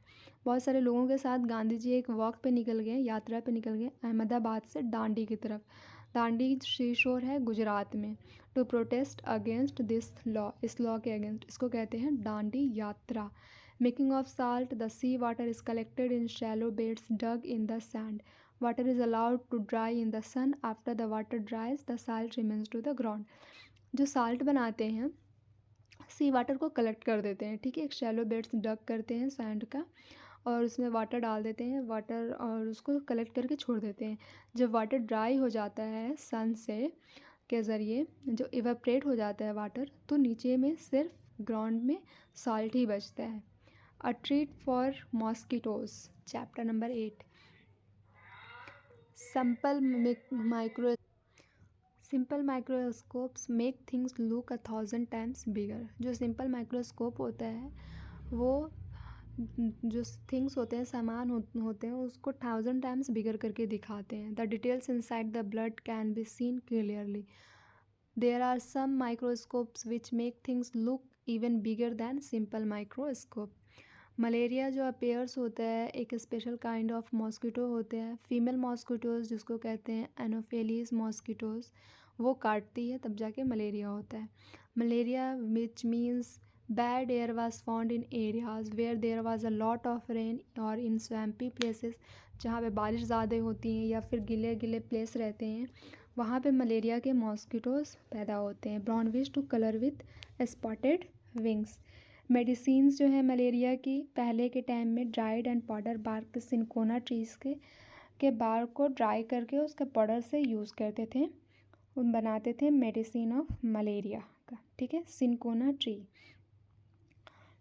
बहुत सारे लोगों के साथ गांधी जी एक वॉक पे निकल गए, यात्रा पे निकल गए अहमदाबाद से दांडी की तरफ। दांडी सी शोर है गुजरात में। To protest against this law, इस लॉ के अगेंस्ट, इसको कहते हैं दांडी यात्रा। Making of salt, the sea water is collected in shallow beds dug in the sand. Water is allowed to dry in the sun. After the water dries, the salt remains to the ground. जो salt बनाते हैं सी water को collect कर देते हैं, ठीक है, एक शैलो बेड्स डग करते हैं सैंड का और उसमें वाटर डाल देते हैं, वाटर, और उसको कलेक्ट करके छोड़ देते हैं। जब वाटर ड्राई हो जाता है सन से के ज़रिए, जो इवेपरेट हो जाता है वाटर, तो नीचे में सिर्फ ग्राउंड में सॉल्ट ही बचता है। A treat for mosquitoes, chapter number 8. Simple micro Simple microscopes make things look 1,000 times bigger. जो सिंपल माइक्रोस्कोप होता है वो जो थिंग्स होते हैं, सामान होते हैं, उसको 1,000 टाइम्स बिगर करके दिखाते हैं। The details inside the blood can be seen clearly. There are some microscopes which make things look even bigger than simple microscope. Malaria जो अपेयर्स होता है एक स्पेशल काइंड ऑफ मॉस्किटो होते हैं, फीमेल मॉस्किटोज़ जिसको कहते हैं एनोफेलीज मॉस्किटोज़, वो काटती है तब जाके मलेरिया होता है। Malaria which means bad air was found in areas where there was a lot of rain और इन स्वैम्पी प्लेसेस, जहाँ पे बारिश ज़्यादा होती हैं या फिर गिले गिले प्लेस रहते हैं, वहाँ पे मलेरिया के मॉस्किटोज़ पैदा होते हैं। Brownish to colour with spotted wings. Medicines जो है मलेरिया की, पहले के टाइम में dried and powder bark cinchona trees के बार्क को ड्राई करके उसके पाउडर से यूज़ करते थे, उन बनाते थे मेडिसिन ऑफ मलेरिया का, ठीक है, cinchona tree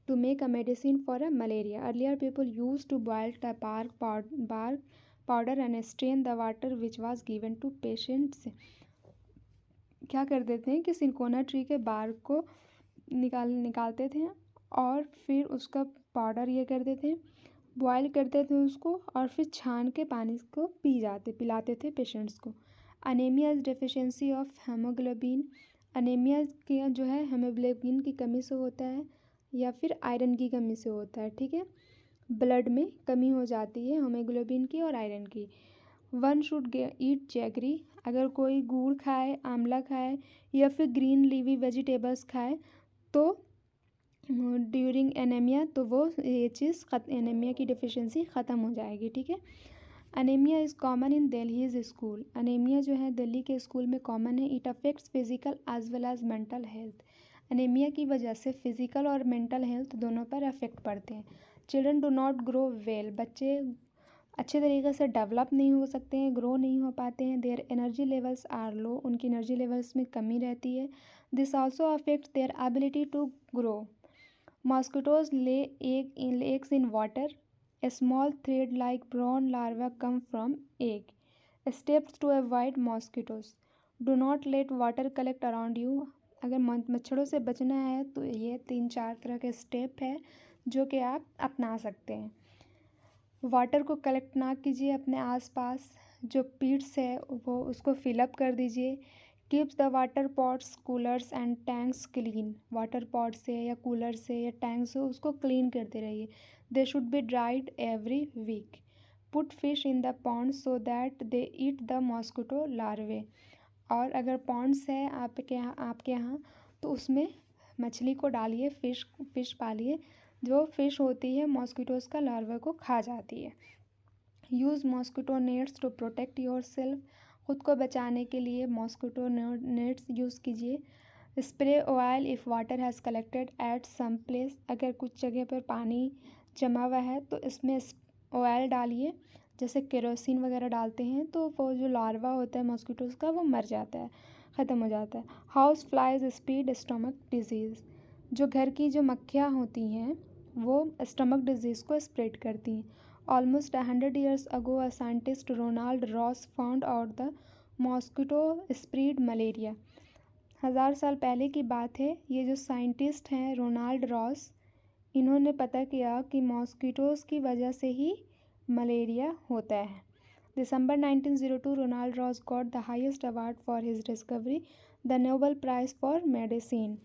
to make a medicine for a malaria. Earlier people use to boil the bark powder and strain the water which was given to patients क्या कर देते हैं कि सिनकोना ट्री के bark को निकालते थे और फिर उसका पाउडर ये कर देते हैं, बॉयल करते थे उसको और फिर छान के पानी को पिलाते थे पेशेंट्स को। Anaemia is deficiency of haemoglobin. Anaemia के जो है हेमोग्लोबिन की कमी से होता है या फिर आयरन की कमी से होता है, ठीक है। ब्लड में कमी हो जाती है हेमोग्लोबिन की और आयरन की। One should eat jaggery. अगर कोई गुड़ खाए, आंवला खाए या फिर ग्रीन लीवी वेजिटेबल्स खाए तो ड्यूरिंग एनीमिया, तो वो ये चीज़ एनीमिया की डिफिशिएंसी ख़त्म हो जाएगी, ठीक है। Anemia is common in Delhi's school. Anemia जो है दिल्ली के स्कूल में कॉमन है। It affects physical as well as mental health. Anemia की वजह से फिजिकल और मेंटल हेल्थ दोनों पर अफेक्ट पड़ते हैं। Children do not grow well. बच्चे अच्छे तरीके से डेवलप नहीं हो सकते हैं, ग्रो नहीं हो पाते हैं। Their energy levels are low. उनकी एनर्जी लेवल्स में कमी रहती है। This also affect their ability to grow. Mosquitoes lay eggs in water. A small thread-like brown larva come from egg. Steps to avoid mosquitoes. Do not let water collect around you. अगर मच्छरों से बचना है तो ये 3-4 तरह के step है जो कि आप अपना सकते हैं। वाटर को कलेक्ट ना कीजिए अपने आसपास। जो पीट्स है वो उसको फिलअप कर दीजिए। Keeps the water pots, coolers and tanks clean. Water pot से या कूलर से या टैंक से उसको क्लीन करते रहिए। They should be dried every week. Put fish in the pond so that they eat the mosquito larvae. और अगर पॉन्ड्स है आपके यहाँ तो उसमें मछली को डालिए, फिश पालिए। जो फिश होती है मॉस्किटोज़ का लार्वा को खा जाती है। Use mosquito nets to protect yourself. ख़ुद को बचाने के लिए मॉस्किटो नेट्स यूज़ कीजिए। Spray oil if water has collected at some place. अगर कुछ जगह पर पानी जमा हुआ है तो इसमें ऑयल डालिए, जैसे केरोसिन वगैरह डालते हैं तो वो जो लार्वा होता है मॉस्किटोज़ का वो मर जाता है, ख़त्म हो जाता है। House flies spread stomach disease. जो घर की जो मक्खियाँ होती हैं वो स्टमक डिजीज़ को स्प्रेड करती हैं। Almost 100 years ago, a scientist Ronald Ross found out the mosquito spread malaria. 1000 साल पहले की बात है। ये जो साइंटिस्ट हैं रोनाल्ड रॉस, इन्होंने पता किया कि मॉस्किटोज़ की वजह से ही मलेरिया होता है। December 1902 Ronald Ross got the highest award for his discovery, the Nobel prize for medicine.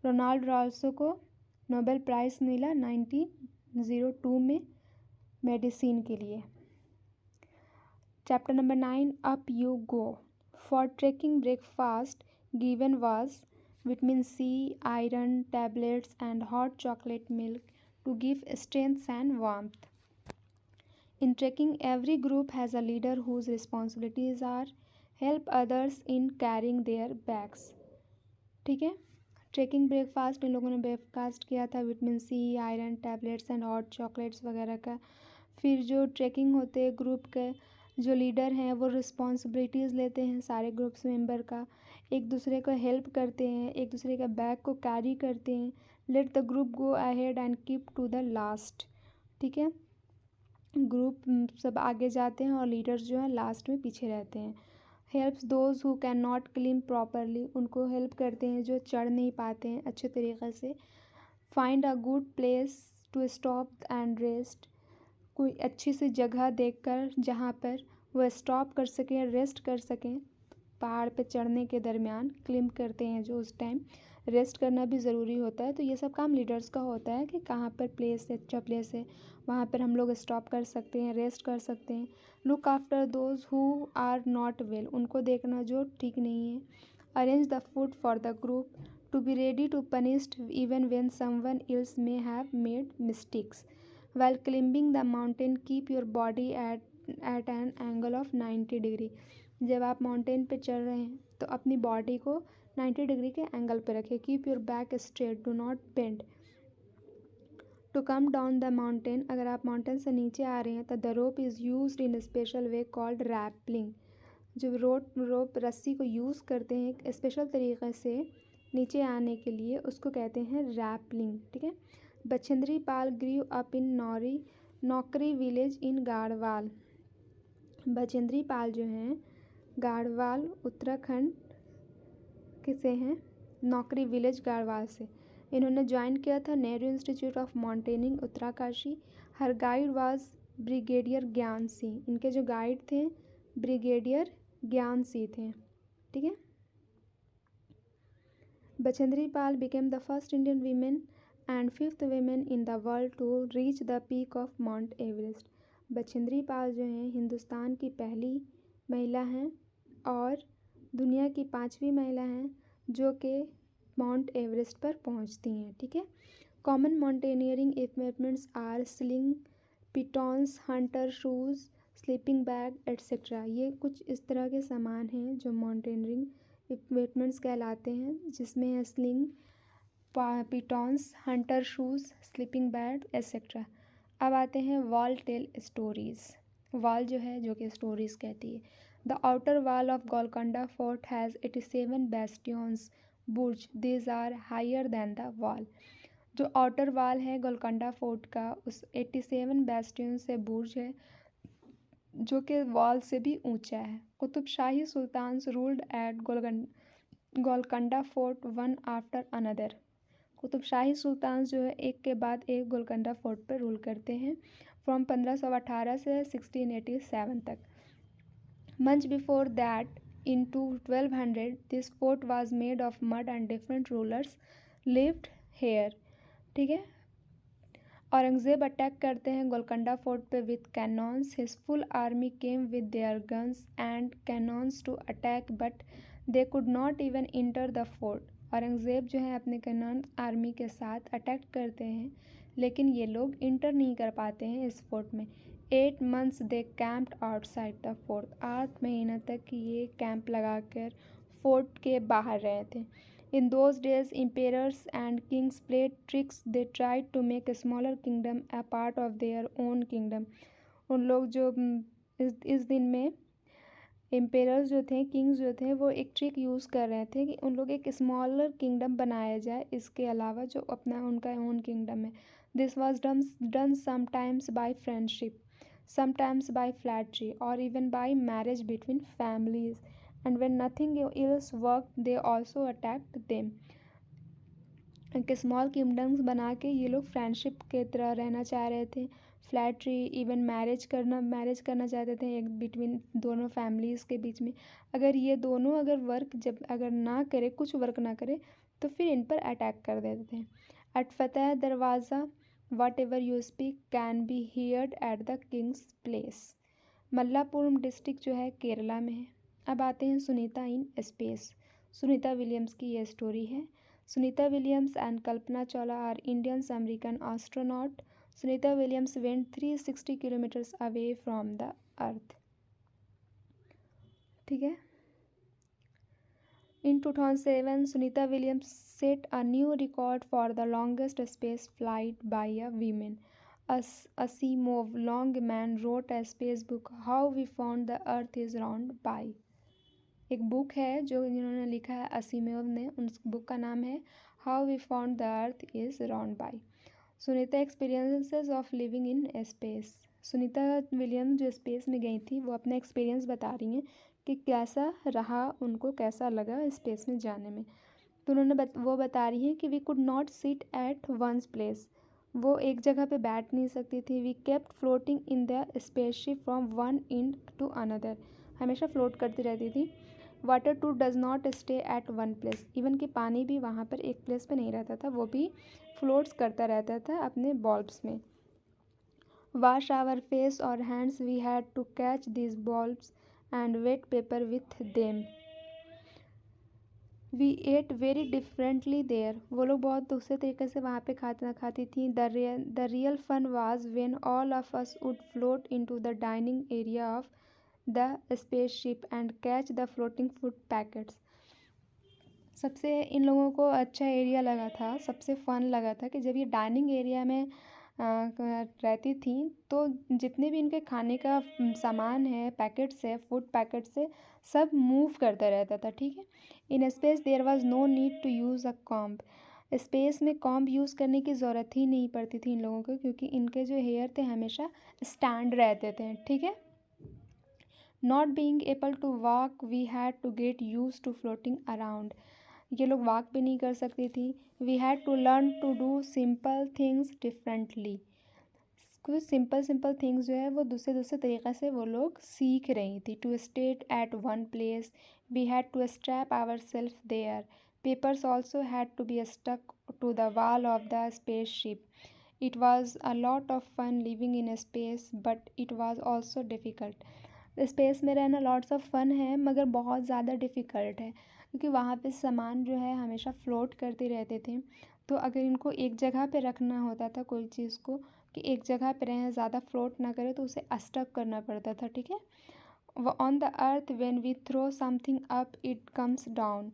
Ronald Ross को नोबेल प्राइज़ मिला 1902 में मेडिसिन के लिए। Chapter number 9, up you go. For trekking breakfast given was vitamin C, iron tablets and hot chocolate milk to give strength and warmth. In trekking every group has a leader whose responsibilities are help others in carrying there bags, ठीक है। Trekking breakfast, इन लोगों ने breakfast किया था vitamin C, iron tablets and hot chocolates वगैरह का। फिर जो ट्रेकिंग होते हैं ग्रुप के जो लीडर हैं वो रिस्पॉन्सिबिलिटीज़ लेते हैं सारे ग्रुप्स मेंबर का, एक दूसरे को हेल्प करते हैं, एक दूसरे का बैग को कैरी करते हैं। Let the group go ahead and keep to the last, ठीक है। ग्रुप सब आगे जाते हैं और लीडर्स जो हैं लास्ट में पीछे रहते हैं। Helps those who can not climb properly. उनको हेल्प करते हैं जो चढ़ नहीं पाते हैं अच्छे तरीके से। Find a good place to stop and rest. कोई अच्छी सी जगह देखकर जहाँ पर वो स्टॉप कर सकें, रेस्ट कर सकें। पहाड़ पे चढ़ने के दरमियान क्लिम्ब करते हैं जो उस टाइम रेस्ट करना भी ज़रूरी होता है। तो ये सब काम लीडर्स का होता है कि कहाँ पर प्लेस है, अच्छा प्लेस है, वहाँ पर हम लोग स्टॉप कर सकते हैं, रेस्ट कर सकते हैं। Look after those who are not well. उनको देखना जो ठीक नहीं है। Arrange the food for the group to be ready to punished even when someone else may have made mistakes. While climbing the mountain, keep your body at an angle of 90 degree. जब आप mountain पे चढ़ रहे हैं तो अपनी body को 90 degree के एंगल पे रखें। Keep your back straight, do not bend. To come down the mountain, अगर आप माउंटेन से नीचे आ रहे हैं तो the rope is used in special way called rappelling. जो रोप रस्सी को यूज़ करते हैं एक स्पेशल तरीके से नीचे आने के लिए, उसको कहते हैं रैपलिंग, ठीक है। Bachendri Pal grew up in नौकरी विलेज इन गाड़वाल। बछेंद्री पाल जो हैं गाड़वाल उत्तराखंड से हैं? नौकरी विलेज गाढ़वाल से। इन्होंने ज्वाइन किया था Nehru institute of mountaineering Uttarkashi. Her guide was brigadier Gyan Singh. इनके जो गाइड थे ब्रिगेडियर ज्ञान सिंह थे। ठीक है। Bachendri Pal became the first Indian women and fifth women in the world to reach the peak of Mount Everest. Bachendri Pal जो हैं हिंदुस्तान की पहली महिला हैं और दुनिया की 5वीं महिला हैं जो कि माउंट एवरेस्ट पर पहुंचती हैं। ठीक है। Common mountaineering equipments are sling, pitons, hunter shoes, sleeping bag etcetera. ये कुछ इस तरह के सामान हैं जो माउंटेनियरिंग इक्विपमेंट्स कहलाते हैं, जिसमें है sling, pitons, hunter shoes, sleeping bag etcetera. अब आते हैं वॉल टेल स्टोरीज़। वॉल जो है जो कि स्टोरीज़ कहती है। The outer wall of Golconda fort has 87 bastions बुर्ज, these are higher than the wall. जो आउटर वॉल है गोलकोंडा फोर्ट का, उस 87 बेस्टियन से बुर्ज है जो कि वॉल से भी ऊंचा है। Qutb Shahi sultans ruled at Golconda fort one after another. Qutb Shahi सुल्तान जो है एक के बाद एक गोलकोंडा फोर्ट पर रूल करते हैं फ्रॉम 1518 से 1687 तक। Much before that in to 1200 this fort was made of mud and different rulers lived here। ठीक है। औरंगज़ेब अटैक करते हैं गोलकोंडा फोर्ट पे with cannons. His full army came with their guns and cannons to attack but they could not even enter the fort. Aurangzeb जो है अपने Canon army के साथ अटैक करते हैं लेकिन ये लोग इंटर नहीं कर पाते हैं इस फोर्ट में। 8 months they camped outside the fort. 8 महीने तक ये कैंप लगाकर फोर्ट के बाहर रहे थे। In those days emperors and kings played tricks, they tried to make a smaller kingdom a part of their own kingdom. उन लोग जो इस दिन में एम्पेरर्स जो थे, किंग्स जो थे, वो एक ट्रिक यूज़ कर रहे थे कि उन लोग एक स्मॉलर किंगडम बनाया जाए इसके अलावा जो अपना उनका ओन किंगडम है। This was done sometimes by friendship, sometimes by flattery or even by marriage between families, and when nothing else worked they also attacked them। कि स्मॉल किंगडम्स बना के ये लोग फ्रेंडशिप के तरह रहना चाह रहे थे, फ्लैटरी, इवन मैरिज करना चाहते थे एक बिटवीन दोनों फैमिलीज़ के बीच में। अगर ये दोनों अगर ना करे, कुछ वर्क ना करे तो फिर इन पर अटैक कर देते थे। At Fateh Darwaza whatever you speak can be heard at the king's place. Malappuram district जो है केरला में है। अब आते हैं Sunita in space. Sunita Williams की ये स्टोरी है। Sunita Williams and Kalpana Chawla are Indians American astronaut. Sunita Williams went 360 kilometres away from the earth. ठीक है। In 2007, Sunita Williams set a new record for the longest space flight by a woman. Asimov Long Man wrote a space book, How We Found the Earth is Round by। एक book है जो जिन्होंने लिखा है असीमोव ने, उस book का नाम है how we found the earth is round by. Sunita experiences of living in space. Sunita Williams जो स्पेस में गई थी वो अपना एक्सपीरियंस बता रही हैं कि कैसा रहा, उनको कैसा लगा स्पेस में जाने में। तो उन्होंने वो बता रही हैं कि we could not sit at once place. वो एक जगह पे बैठ नहीं सकती थी। We kept floating in the spaceship from one end to another. हमेशा फ्लोट करती रहती थी। Water too does not stay at one place. Even कि पानी भी वहाँ पर एक प्लेस पे नहीं रहता था, वो भी फ्लोट्स करता रहता था अपने बॉल्ब्स में। वाश आवर फेस और hands, we had to catch this bowls and wet paper with them. We ate very differently there. वो लोग बहुत दूसरे तरीके से वहाँ पे खाती थी। The real fun was when all of us would float into the dining area of the spaceship and catch the floating food packets. सबसे इन लोगों को अच्छा एरिया लगा था, सबसे फ़न लगा था कि जब ये डाइनिंग एरिया में रहती थी तो जितने भी इनके खाने का सामान है, पैकेट्स है, फूड पैकेट्स है, सब मूव करता रहता था। ठीक है। In space there was no need to use a comb. Space में कॉम्ब यूज़ करने की ज़रूरत ही नहीं पड़ती थी इन लोगों को, क्योंकि इनके जो हेयर थे हमेशा स्टैंड रहते थे। ठीक है। Not being able to walk, we had to get used to floating around। ये लोग वॉक भी नहीं कर सकती थी। We had to learn to do simple things differently. कुछ सिंपल सिंपल थिंग्स जो है वो दूसरे दूसरे तरीक़े से वो लोग सीख रही थी। To stay at one place, we had to strap ourselves there. Papers also had to be stuck to the wall of the spaceship. It was a lot of fun living in space but it was also difficult. Space में रहना lots of fun है मगर बहुत ज़्यादा difficult है, क्योंकि वहाँ पे सामान जो है हमेशा फ्लोट करते रहते थे। तो अगर इनको एक जगह पे रखना होता था कोई चीज़ को, कि एक जगह पे रहें, ज़्यादा फ्लोट ना करे, तो उसे स्टक करना पड़ता था। ठीक है। वो on the earth when we throw something up it comes down.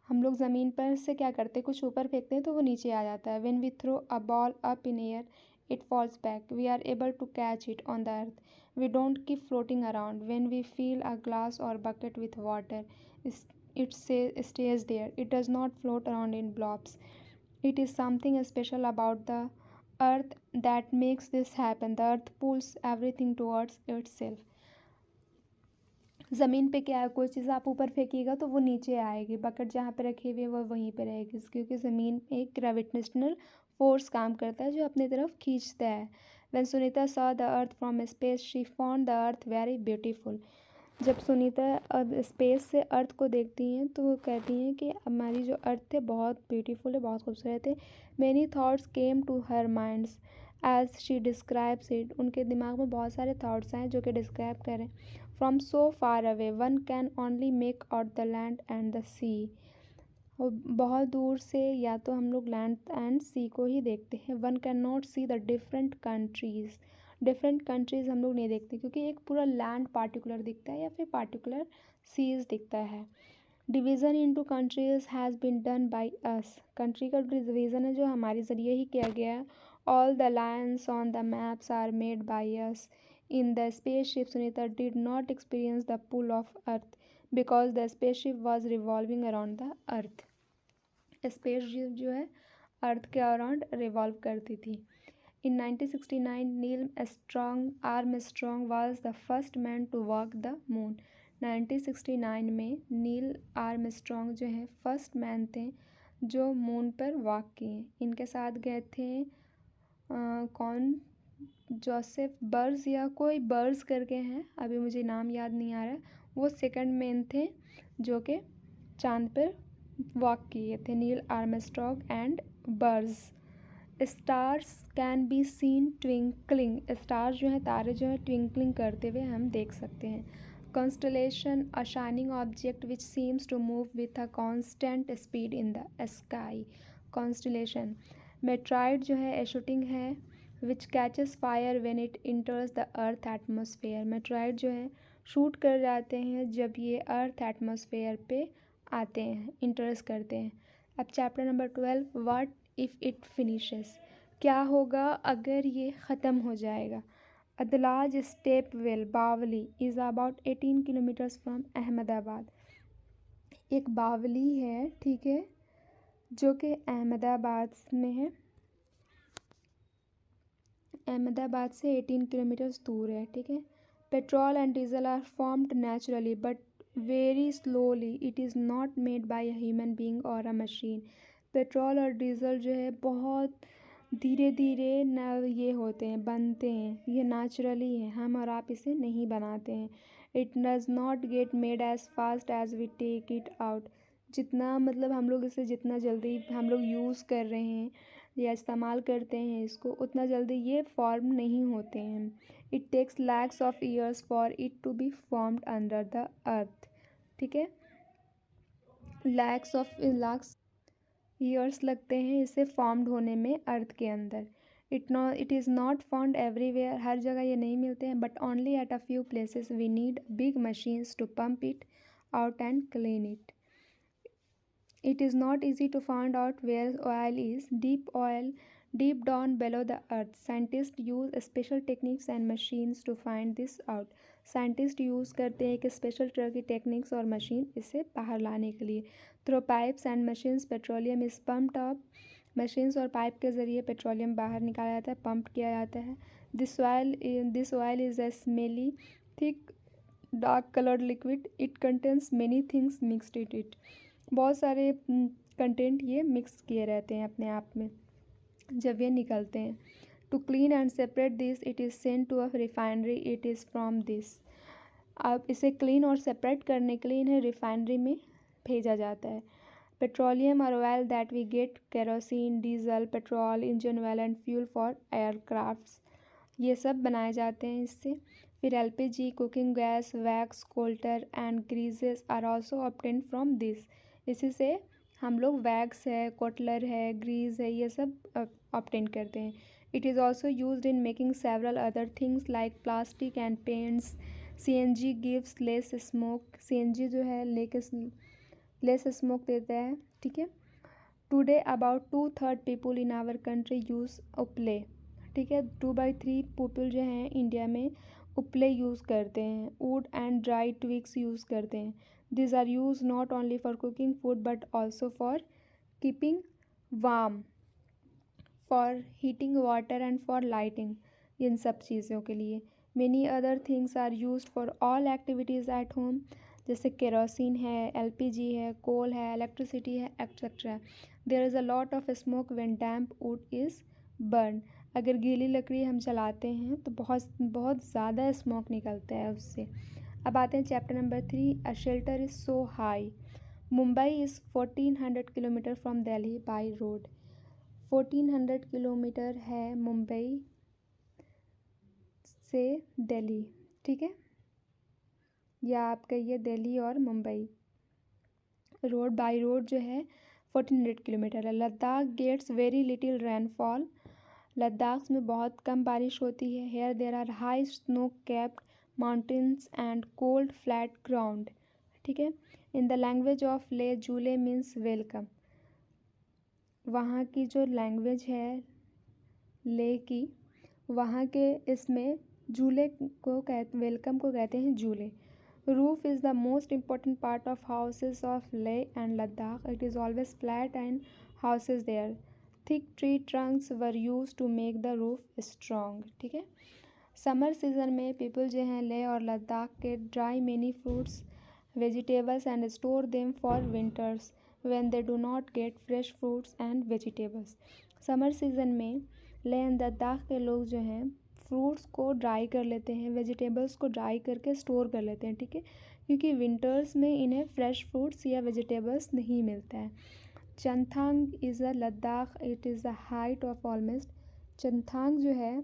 हम लोग ज़मीन पर से क्या करते हैं, कुछ ऊपर फेंकते हैं तो वो नीचे आ जाता है। When we throw a ball up in air it falls back, we are able to catch it on the earth. We don't keep floating around. When we fill a glass or bucket with water, it stays there. It does not float around in blobs. It is something special about the earth that makes this happen. The earth pulls everything towards itself. ज़मीन पे क्या है, कोई चीज़ आप ऊपर फेंकिएगा तो वो नीचे आएगी, बकेट जहाँ पे रखी हुई है वो वहीं पे रहेगी, क्योंकि ज़मीन में एक ग्रेविटेशनल फोर्स काम करता है जो अपनी तरफ खींचता है। When Sunita saw the earth from space she found the earth very beautiful. जब सुनीता अब स्पेस से अर्थ को देखती हैं तो वो कहती हैं कि हमारी जो अर्थ है बहुत ब्यूटीफुल है, बहुत खूबसूरत है। Many thoughts came to her minds as she describes it. उनके दिमाग में बहुत सारे थाट्स आए जो कि डिस्क्राइब करें। From so far away one can only make out the land and the sea. बहुत दूर से या तो हम लोग लैंड एंड सी को ही देखते हैं। One can not see the different countries. Different countries हम लोग नहीं देखते, क्योंकि एक पूरा लैंड पार्टिकुलर दिखता है या फिर पार्टिकुलर सीज दिखता है। Division into countries has been done by us. Country का डिवीज़न है जो हमारे ज़रिए ही किया गया है। All the lines on the maps are made by us. In the spaceship, Sunita did not experience the pull of Earth because the spaceship was revolving around the Earth. Spaceship जो है अर्थ के अराउंड रिवॉल्व करती थी। In 1969, Neil Armstrong was the first man to walk the moon. 1969 में Neil Armstrong जो है first man थे जो मून पर वॉक किए। इनके साथ गए थे कौन, जोसेफ बर्ज या कोई बर्ज करके हैं, अभी मुझे नाम याद नहीं आ रहा है। वो सेकंड मैन थे जो कि चांद पर वॉक किए थे, Neil Armstrong and Buzz. Stars can be seen twinkling. Stars जो हैं, तारे जो हैं, ट्विंकलिंग करते हुए हम देख सकते हैं। Constellation a shining object which seems to move with a constant speed in the sky. Constellation. Meteorite जो है शूटिंग है which catches fire when it enters the earth atmosphere. Meteorite जो है शूट कर जाते हैं जब ये अर्थ एटमॉस्फेयर पे आते हैं, इंटर्स करते हैं। अब chapter number 12, what if it finishes. क्या होगा अगर ये ख़त्म हो जाएगा। अदलाज स्टेप वेल बावली is about 18 kilometres from Ahmedabad. एक बावली है, ठीक है, जो कि अहमदाबाद में है। अहमदाबाद से 18 किलोमीटर्स दूर है। ठीक है। Petrol and diesel are formed naturally but very slowly. It is not made by a human being और अ मशीन। पेट्रोल और डीज़ल जो है बहुत धीरे धीरे न ये होते हैं, बनते हैं, ये नेचुरली है, हम और आप इसे नहीं बनाते हैं। It does not get made as fast as we take it out. जितना मतलब हम लोग इसे जितना जल्दी हम लोग यूज़ कर रहे हैं या इस्तेमाल करते हैं इसको, उतना जल्दी ये फॉर्म नहीं होते हैं। It takes lakhs of years for it to be formed under the earth. ठीक है, लाख्स ईयर्स लगते हैं इसे फॉर्म्ड होने में अर्थ के अंदर। It is not found everywhere. हर जगह ये नहीं मिलते हैं, but only at a few places we need big machines to pump it out and clean it. It is not easy to find out where oil is. Deep down below the earth. Scientists use special techniques and machines to find this out. Scientist use करते हैं एक special तरह की techniques और machine इसे बाहर लाने के लिए। Through pipes and machines petroleum is pumped up. Machines और पाइप के ज़रिए पेट्रोलियम बाहर निकाला जाता है, पंप किया जाता है। This oil is a smelly thick dark coloured liquid. It contains many things mixed it. बहुत सारे कंटेंट ये मिक्स किए रहते हैं अपने आप में जब ये निकलते हैं। To clean and separate this it is sent to a refinery it is from this. अब इसे क्लीन और सेपरेट करने के लिए इन्हें रिफाइनरी में भेजा जाता है। पेट्रोलियम और oil that we get kerosene, diesel, petrol, engine oil and fuel for aircrafts, ये सब बनाए जाते हैं इससे। फिर LPG, cooking gas, wax, coal tar and greases are also obtained from this. इसी से हम लोग वैक्स है, कोटलर है, ग्रीज है, ये सब ऑब्टेन करते हैं। It is also used in making several other things like plastic and paints. CNG gives less smoke, CNG जो है लेस स्मोक देता है, ठीक है। Today about 2/3 people in our country use उपले, ठीक है। 2/3 पीपल जो हैं इंडिया में उपले यूज़ करते हैं। Wood and dry twigs use करते हैं। This are use not only for cooking food but also for keeping warm, for heating water and for lighting, इन सब चीज़ों के लिए। Many other things are use for all activities at home, जैसे kerosene है, LPG है, coal है, electricity है, etcetera. There is a lot of smoke when damp wood is burn. अगर गीली लकड़ी हम जलाते हैं तो बहुत बहुत ज़्यादा स्मोक निकलता है उससे। अब आते हैं chapter number 3, a shelter is so high. Mumbai is 1400 kilometre from Delhi by road. 1400 kilometre है मुंबई से दिल्ली, ठीक है, या आप कहिए दिल्ली और मुंबई। रोड बाई रोड जो है 1400 किलोमीटर है। Ladakh gets very little rainfall, Ladakh में बहुत कम बारिश होती है। Here there are high snow capped mountains and cold flat ground, ठीक है। इन द लैंग्वेज ऑफ ले, जूले मीन्स वेलकम। वहाँ की जो लैंग्वेज है ले की, वहाँ के इसमें जूले को वेलकम को कहते हैं Julley. Roof is the most important part of houses of Leh and Ladakh. It is always flat and houses there. Thick tree trunks were use to make the roof strong, ठीक है। समर सीजन में पीपल जो हैं ले और लद्दाख के dry many fruits, vegetables and store them for winters when they do not gate fresh fruits and vegetables. Summer season में ले एंड लद्दाख के लोग जो हैं फ्रूट्स को ड्राई कर लेते हैं, वेजिटेबल्स को ड्राई करके स्टोर कर लेते हैं, ठीक है, क्योंकि विंटर्स में इन्हें फ्रेश फ्रूट्स या वेजिटेबल्स नहीं मिलता है। Changthang is a Ladakh, it is the height of almost. Changthang जो है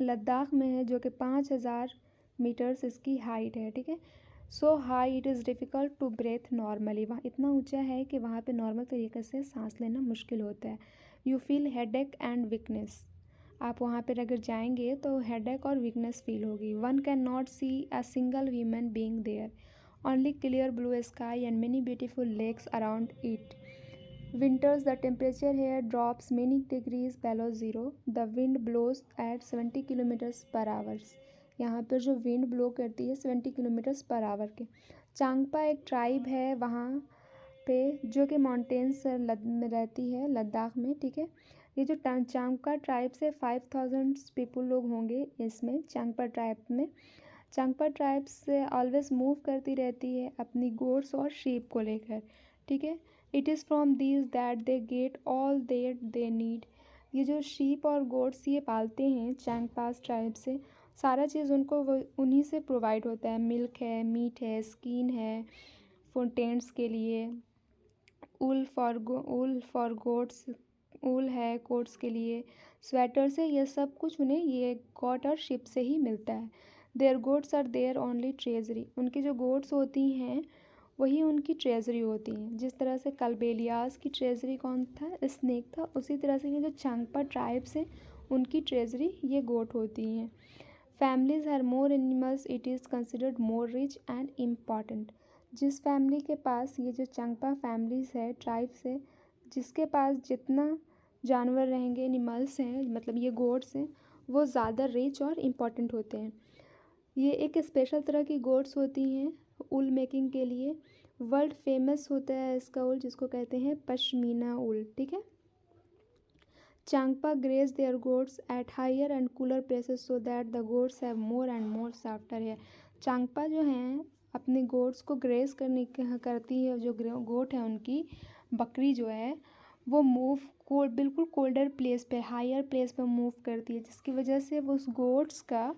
लद्दाख में है, जो कि 5000 मीटर्स इसकी हाइट है, ठीक है। So high it is difficult to breathe normally, वहाँ इतना ऊंचा है कि वहाँ पे नॉर्मल तरीके से सांस लेना मुश्किल होता है। You feel headache and weakness, आप वहाँ पर अगर जाएंगे तो हेडेक और वीकनेस फील होगी। One can not see a single human being there, only clear blue sky and many beautiful lakes around it. Winters, the temperature here drops many degrees below zero. The wind blows at 70 kilometres पर hours, यहाँ पर जो wind blow करती है 70 kilometres per hour के। चांगपा एक tribe है वहाँ पे जो कि माउंटेन्स में रहती है लद्दाख में, ठीक है। ये जो चांगपा ट्राइब से 5000 पीपल लोग होंगे इसमें चांगपा ट्राइब में। चांगपा ट्राइब से ऑलवेज मूव करती रहती है अपनी गोट्स और शीप को लेकर, ठीक है। It is from these that they get all that they need. ये जो शीप और गोट्स ये पालते हैं चांगपास ट्राइब से, सारा चीज़ उनको उन्हीं से प्रोवाइड होता है। मिल्क है, मीट है, स्किन है फॉर टेंट्स के लिए, ऊल फॉर गोट्स, ऊल है कोट्स के लिए, स्वेटर से, ये सब कुछ उन्हें ये गॉट और शिप से ही मिलता है। Their goats are their only treasury, उनकी जो गोट्स होती हैं वही उनकी ट्रेजरी होती हैं। जिस तरह से कलबेलियास की ट्रेजरी कौन था, स्नेक था, उसी तरह से ये जो चांगपा ट्राइब्स हैं उनकी ट्रेजरी ये गोट होती हैं। Families have more animals it is considered more rich and important. जिस फैमिली के पास, ये जो चांगपा फैमिलीज है ट्राइब्स है, जिसके पास जितना जानवर रहेंगे, एनिमल्स हैं, मतलब ये गोट्स हैं, वो ज़्यादा रिच और इम्पॉर्टेंट होते हैं। ये एक स्पेशल तरह की गोट्स होती हैं ऊल मेकिंग के लिए। वर्ल्ड फेमस होता है इसका ऊल, जिसको कहते हैं पश्मीना ऊल, ठीक है। Changpa graze their goats at higher and cooler places so that the goats have more and more softer hair. Changpa जो हैं अपने गोट्स को ग्रेस करती है। जो गोट है उनकी बकरी जो है वो बिल्कुल कोल्डर प्लेस पे, हायर प्लेस पे मूव करती है, जिसकी वजह से वो उस गोट्स का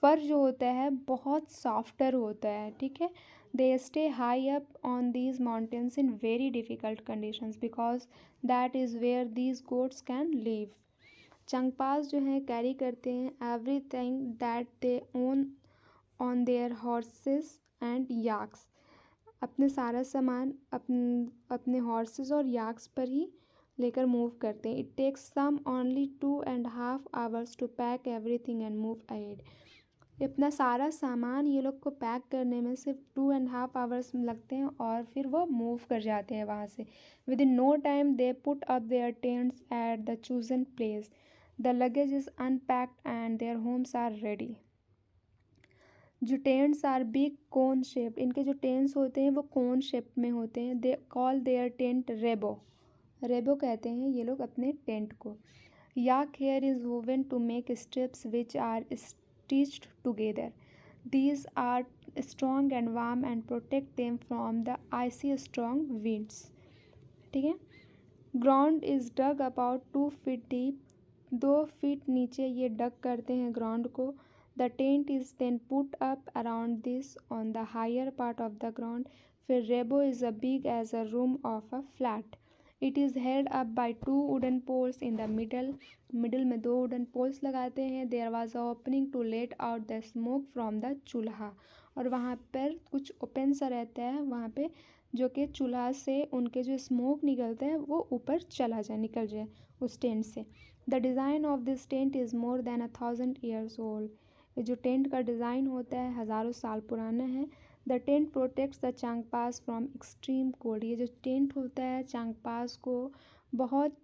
फर जो होता है बहुत सॉफ्टर होता है। ठीक है, they stay high up on these mountains in very difficult conditions because that is where these goats can live. Changpas जो हैं कैरी करते हैं everything that they own on their horses and yaks. अपने सारा सामान अपने हॉर्सेस और याक्स पर ही लेकर मूव करते हैं। It takes some only 2.5 hours to pack everything and move ahead. इतना सारा सामान ये लोग को पैक करने में सिर्फ 2.5 hours लगते हैं और फिर वो मूव कर जाते हैं वहाँ से। Within no time they put up their tents at the chosen place. The luggage is unpacked and their homes are ready. जो tents are big cone shape, इनके जो टेंट्स होते हैं वो कोन शेप में होते हैं। They call their tent rebo, rebo कहते हैं ये लोग अपने टेंट को। Yak hair is woven to make strips which are stitched together. These are strong and warm and protect them from the icy strong winds. ठीक है, ground is dug about 2 feet deep, 2 feet नीचे ये dug करते हैं ground को। The tent is then put up around this on the higher part of the ground. फिर rebo is a big as a room of a flat. It is held up by 2 wooden poles in the middle, middle में 2 wooden poles लगाते हैं। There was a opening to let out the smoke from the चूल्हा, और वहाँ पर कुछ open सा रहता है वहाँ पे, जो कि चूल्हा से उनके जो स्मोक निकलते हैं वो ऊपर चला जाए, निकल जाए उस टेंट से। The design of this tent is more than 1,000 years old. ये जो टेंट का डिज़ाइन होता है हज़ारों साल पुराना है। The tent protects the Changpas from extreme cold. ये जो टेंट होता है चांगपास को बहुत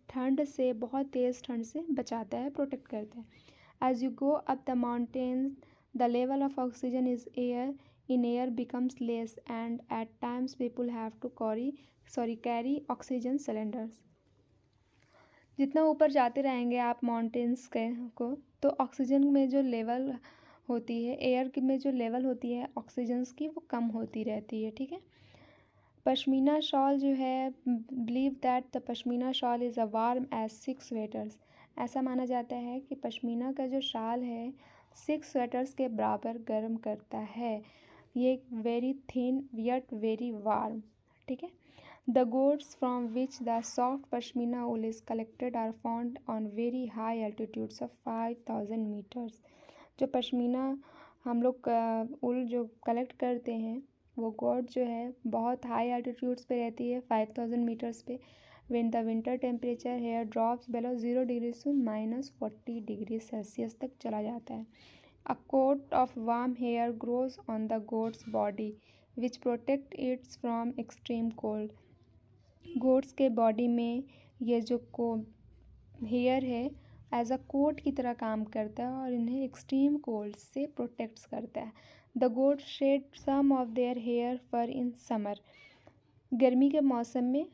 ठंड से, बहुत तेज़ ठंड से बचाता है, प्रोटेक्ट करता है। As you go up the mountains the level of oxygen is air becomes less and at times people have to carry oxygen cylinders। जितना ऊपर जाते रहेंगे आप माउंटेन्स को, तो ऑक्सीजन में जो लेवल होती है, एयर में जो लेवल होती है ऑक्सीजन्स की, वो कम होती रहती है। ठीक है, पश्मीना शॉल जो है, believe that the pashmina shawl is a warm as 6 sweaters। ऐसा माना जाता है कि पश्मीना का जो शाल है 6 स्वेटर्स के बराबर गर्म करता है। ये very thin yet very warm. ठीक है, the goats from which the soft pashmina wool is collected are found on very high altitudes of 5,000 meters। जो पश्मीना हम लोग उल जो कलेक्ट करते हैं वो गोट जो है बहुत हाई एल्टीट्यूड्स पे रहती है, 5,000 मीटर्स पे। When the winter temperature here drops below 0 degrees to -40 degree Celsius तक चला जाता है। A coat of warm hair grows on the goat's body which protect its from extreme cold. Goats के body में ये जो हेयर है एज अ कोट की तरह काम करता है और इन्हें एक्सट्रीम कोल्ड से प्रोटेक्ट्स करता है। The goat shed some of their hair fur in summer. गर्मी के मौसम में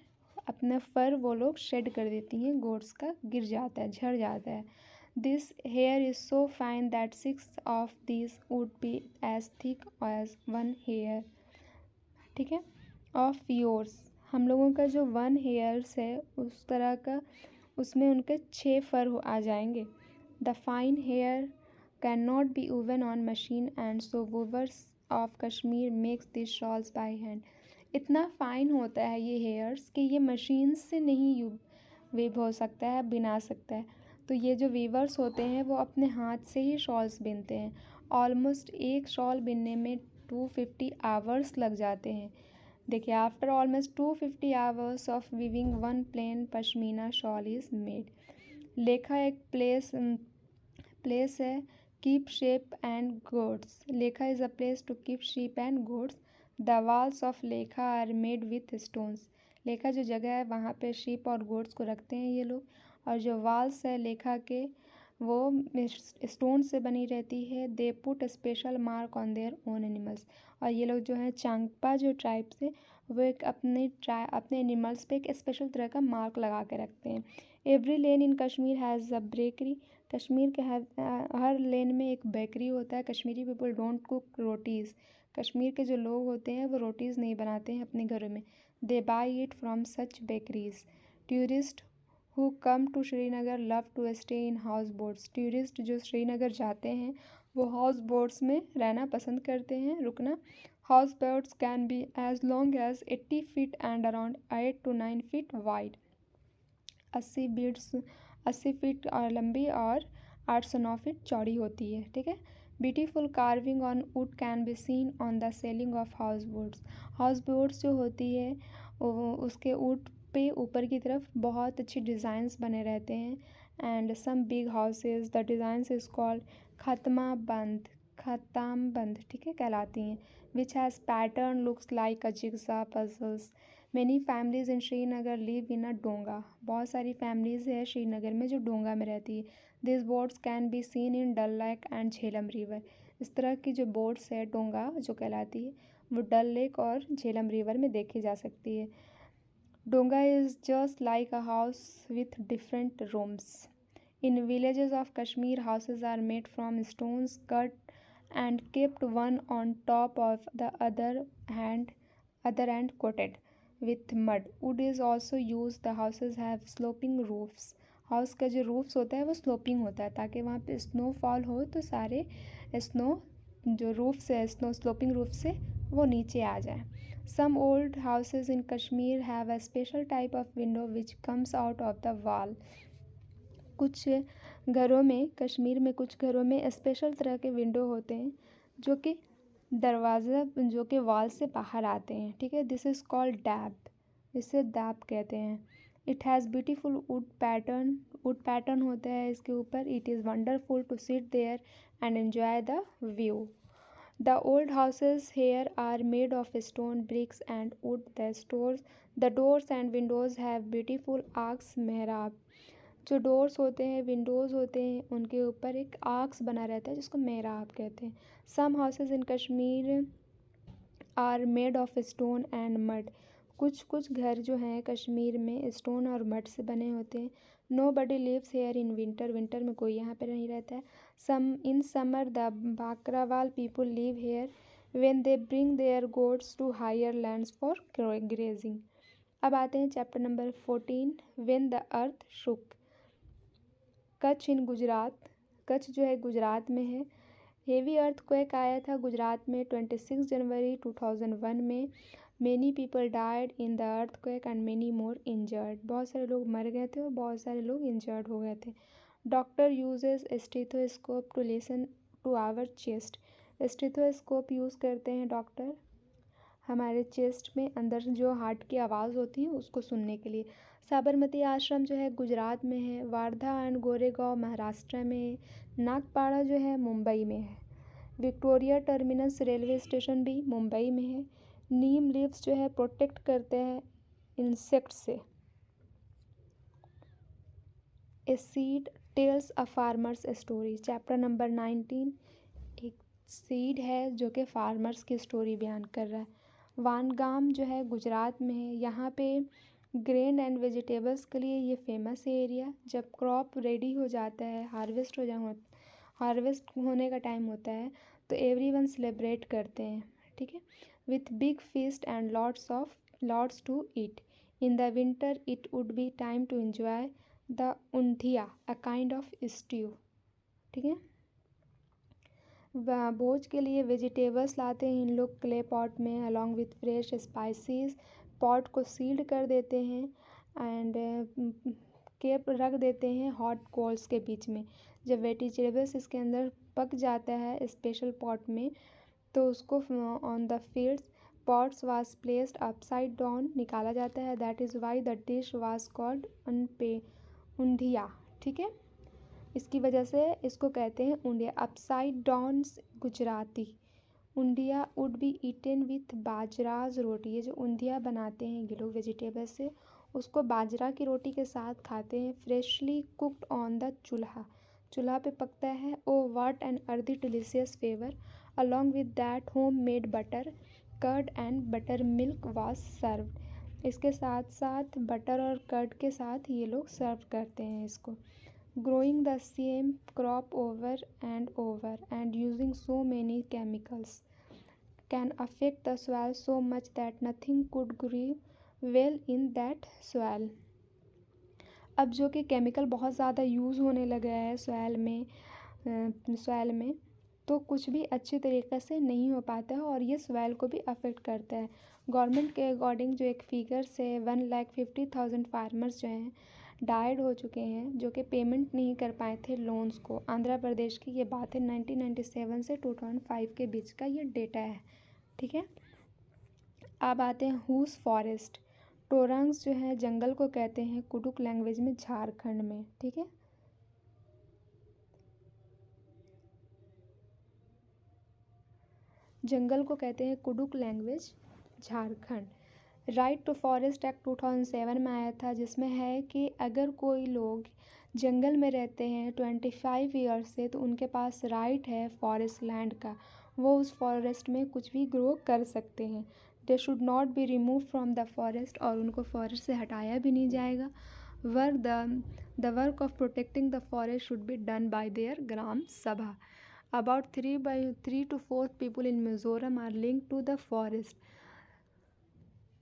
अपना फर वो लोग शेड कर देती हैं, गोट्स का गिर जाता है, झड़ जाता है। This hair is so fine that 6 of these would be as thick as 1 hair। ठीक है, ऑफ योर्स, हम लोगों का जो 1 hairs है उस तरह का, उसमें उनके 6 फर आ जाएंगे। The fine hair can not be woven on machine and so weavers of Kashmir makes this shawls by hand. इतना फाइन होता है ये हेयर्स कि ये मशीन से नहीं वेव हो सकता है, बिना सकता है। तो ये जो वीवर्स होते हैं वो अपने हाथ से ही शॉल्स बिनते हैं। ऑलमोस्ट एक शॉल बिनने में 250 hours लग जाते हैं। देखिए, after almost 250 hours of weaving 1 plain pashmina shawl is made. Lekha एक प्लेस है keep sheep and goats. Lekha is a place to keep sheep and goats. The walls of Lekha are made with stones. Lekha जो जगह है वहाँ पे शीप और गोट्स को रखते हैं ये लोग, और जो वॉल्स है लेखा के वो स्टोन से बनी रहती है। They put special mark on their own animals. और ये लोग जो है चांगपा जो ट्राइब से, वो एक अपने एनिमल्स पे एक स्पेशल तरह का मार्क लगा के रखते हैं। Every lane in Kashmir has a bakery. Kashmir के हर लेन में एक बेकरी होता है। Kashmiri people don't cook rotis. Kashmir के जो लोग होते हैं वो रोटीज़ नहीं बनाते हैं अपने घरों में, they buy it from such bakeries. Tourist who come to Srinagar love to stay in house boats. Tourist जो श्रीनगर जाते हैं वो हाउस बोट्स में रहना पसंद करते हैं, रुकना। House boats can be as long as 80 feet and around 8 to 9 feet wide. 80 feet और लंबी और 8 से 9 फीट चौड़ी होती है, ठीक है। Beautiful carving on would can be scene on the selling of house boats. House boats जो होती है उसके वुड पे ऊपर की तरफ बहुत अच्छी डिज़ाइंस बने रहते हैं। And some big houses the designs is called khatamband, ठीक है, कहलाती हैं। Which has pattern looks like a jigsaw puzzles. Many families in Srinagar live in a donga. बहुत सारी फैमिलीज़ है श्रीनगर में जो डोंगा में रहती है। This boats can be seen in Dal lake and Jhelum river. इस तरह की जो बोट्स है डोंगा जो कहलाती है वो डल लेक और झेलम रिवर में देखी जा सकती है। डोंगा is just like a house with different rooms. In villages of Kashmir, houses are made from stones cut and kept one on top of the other and coated with mud. Wood is also used. The houses have sloping roofs. House का जो roofs होता है वो sloping होता है ताकि वहाँ पे स्नोफॉल हो तो सारे स्नो जो रूफ्स है स्नो स्लोपिंग रूफ से वो नीचे आ जाए। Some old houses in Kashmir have a special type of window which comes out of the wall. कुछ घरों में कश्मीर में कुछ घरों में स्पेशल तरह के विंडो होते हैं जो कि दरवाज़ा जो कि वॉल से बाहर आते हैं, ठीक है। दिस इज़ कॉल्ड डैब, इसे डैब कहते हैं। It has beautiful wood pattern होता है इसके ऊपर। It is wonderful to sit there and enjoy the view. The old houses here are made of stone bricks and wood. The doors and windows have beautiful arches मेहराब। जो doors होते हैं Windows होते हैं उनके ऊपर एक आर्क्स बना रहता है जिसको मेहराब कहते हैं। Some houses in Kashmir are made of stone and mud. कुछ घर जो हैं कश्मीर में स्टोन और मड से बने होते हैं। Nobody lives here in winter. Winter में कोई यहाँ पर नहीं रहता है। In summer the Bakarwal people live here when they bring their goats to higher lands for grazing. अब आते हैं chapter number 14, when the earth shook. Kutch in Gujarat. Kutch जो है गुजरात में है। हेवी अर्थक्वेक आया था गुजरात में 26 जनवरी 2001 में। Many people died in the earthquake and many more injured. बहुत सारे लोग मर गए थे और बहुत सारे लोग इंजर्ड हो गए थे। Doctor uses stethoscope to listen to our chest. Stethoscope use करते हैं डॉक्टर हमारे चेस्ट में अंदर जो हार्ट की आवाज़ होती है उसको सुनने के लिए। साबरमती आश्रम जो है गुजरात में है। वार्धा एंड गोरेगांव महाराष्ट्र में है। नागपाड़ा जो है मुंबई में है। विक्टोरिया टर्मिनस रेलवे स्टेशन भी मुंबई में है। नीम लीव्स जो है प्रोटेक्ट करते हैं इंसेक्ट से। A seed tales a farmers story. Chapter number 19 एक सीड है जो कि फार्मर्स की स्टोरी बयान कर रहा है। वानगाम जो है गुजरात में है। यहाँ पे ग्रेन एंड वेजिटेबल्स के लिए ये फेमस है एरिया। जब क्रॉप रेडी हो जाता है हार्वेस्ट होने का टाइम होता है तो एवरीवन सेलिब्रेट करते हैं, ठीक है, with big feast and lots to eat. In the winter it would be time to enjoy the undhiya a kind of stew, ठीक है। भोज के लिए वेजिटेबल्स लाते हैं इन लोग क्ले पॉट में along with fresh spices. Pot को सील्ड कर देते हैं एंड केप रख देते हैं हॉट कोल्स के बीच में। जब वेजिटेबल्स इसके अंदर पक जाता है स्पेशल पॉट में तो उसको on the fields pots was placed upside down निकाला जाता है। That is why the dish was called undhiya, ठीक है। इसकी वजह से इसको कहते हैं ऊंधिया। Upside down Gujarati. Undhiya would be eaten with बाजराज रोटी। ये जो ऊंधिया बनाते हैं ये लोग वेजिटेबल से उसको बाजरा की रोटी के साथ खाते हैं। फ्रेशली कुकड ऑन द चूल्हा पे पकता है। Oh what an earthy delicious flavour. Along with that home made butter curd and buttermilk was served. इसके साथ साथ बटर और कर्ड के साथ ये लोग सर्व करते हैं इसको। growing the same crop over and using so many chemicals. can affect the soil so much that nothing could grow well in that soil. अब जो कि केमिकल बहुत ज़्यादा यूज़ होने लगा है सॉइल में तो कुछ भी अच्छी तरीके से नहीं हो पाता है और ये सॉइल को भी अफेक्ट करता है। गवर्नमेंट के अकॉर्डिंग जो एक फिगर्स है 1,50,000 फार्मर्स जो हैं डाइड हो चुके हैं जो कि पेमेंट नहीं कर पाए थे लोन्स को। आंध्र प्रदेश की ये बात है 1997 से 2005 के बीच का ये डेटा है। ठीक है, अब आते हैं हुस फॉरेस्ट। टोरंग्स जो है जंगल को कहते हैं कुडुक लैंग्वेज में झारखंड में। ठीक है, जंगल को कहते हैं Kurukh language Jharkhand. Right to forest act 2007 में आया था जिसमें है कि अगर कोई लोग जंगल में रहते हैं 25 ईयर्स से तो उनके पास राइट है फॉरेस्ट लैंड का, वो उस फॉरेस्ट में कुछ भी ग्रो कर सकते हैं। They should not be remove from the forest, और उनको फॉरेस्ट से हटाया भी नहीं जाएगा। The work of protecting the forest should be done by their gram sabha. About 3 to 4 people in Mizoram are linked to the forest.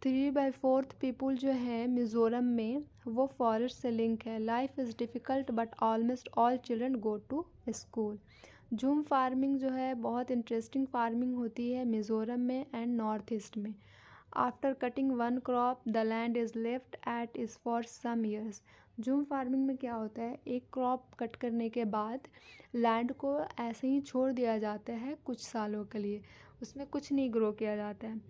3/4 people जो है मिज़ोरम में वो फॉरेस्ट से लिंक है। Life is difficult but almost all children go to school. Jhum farming जो है बहुत interesting farming होती है मिज़ोरम में एंड नॉर्थ ईस्ट में। After cutting one crop the land is left as is for some years. Jhum farming में क्या होता है, एक क्रॉप कट करने के बाद लैंड को ऐसे ही छोड़ दिया जाता है कुछ सालों के लिए, उसमें कुछ नहीं ग्रो किया जाता है।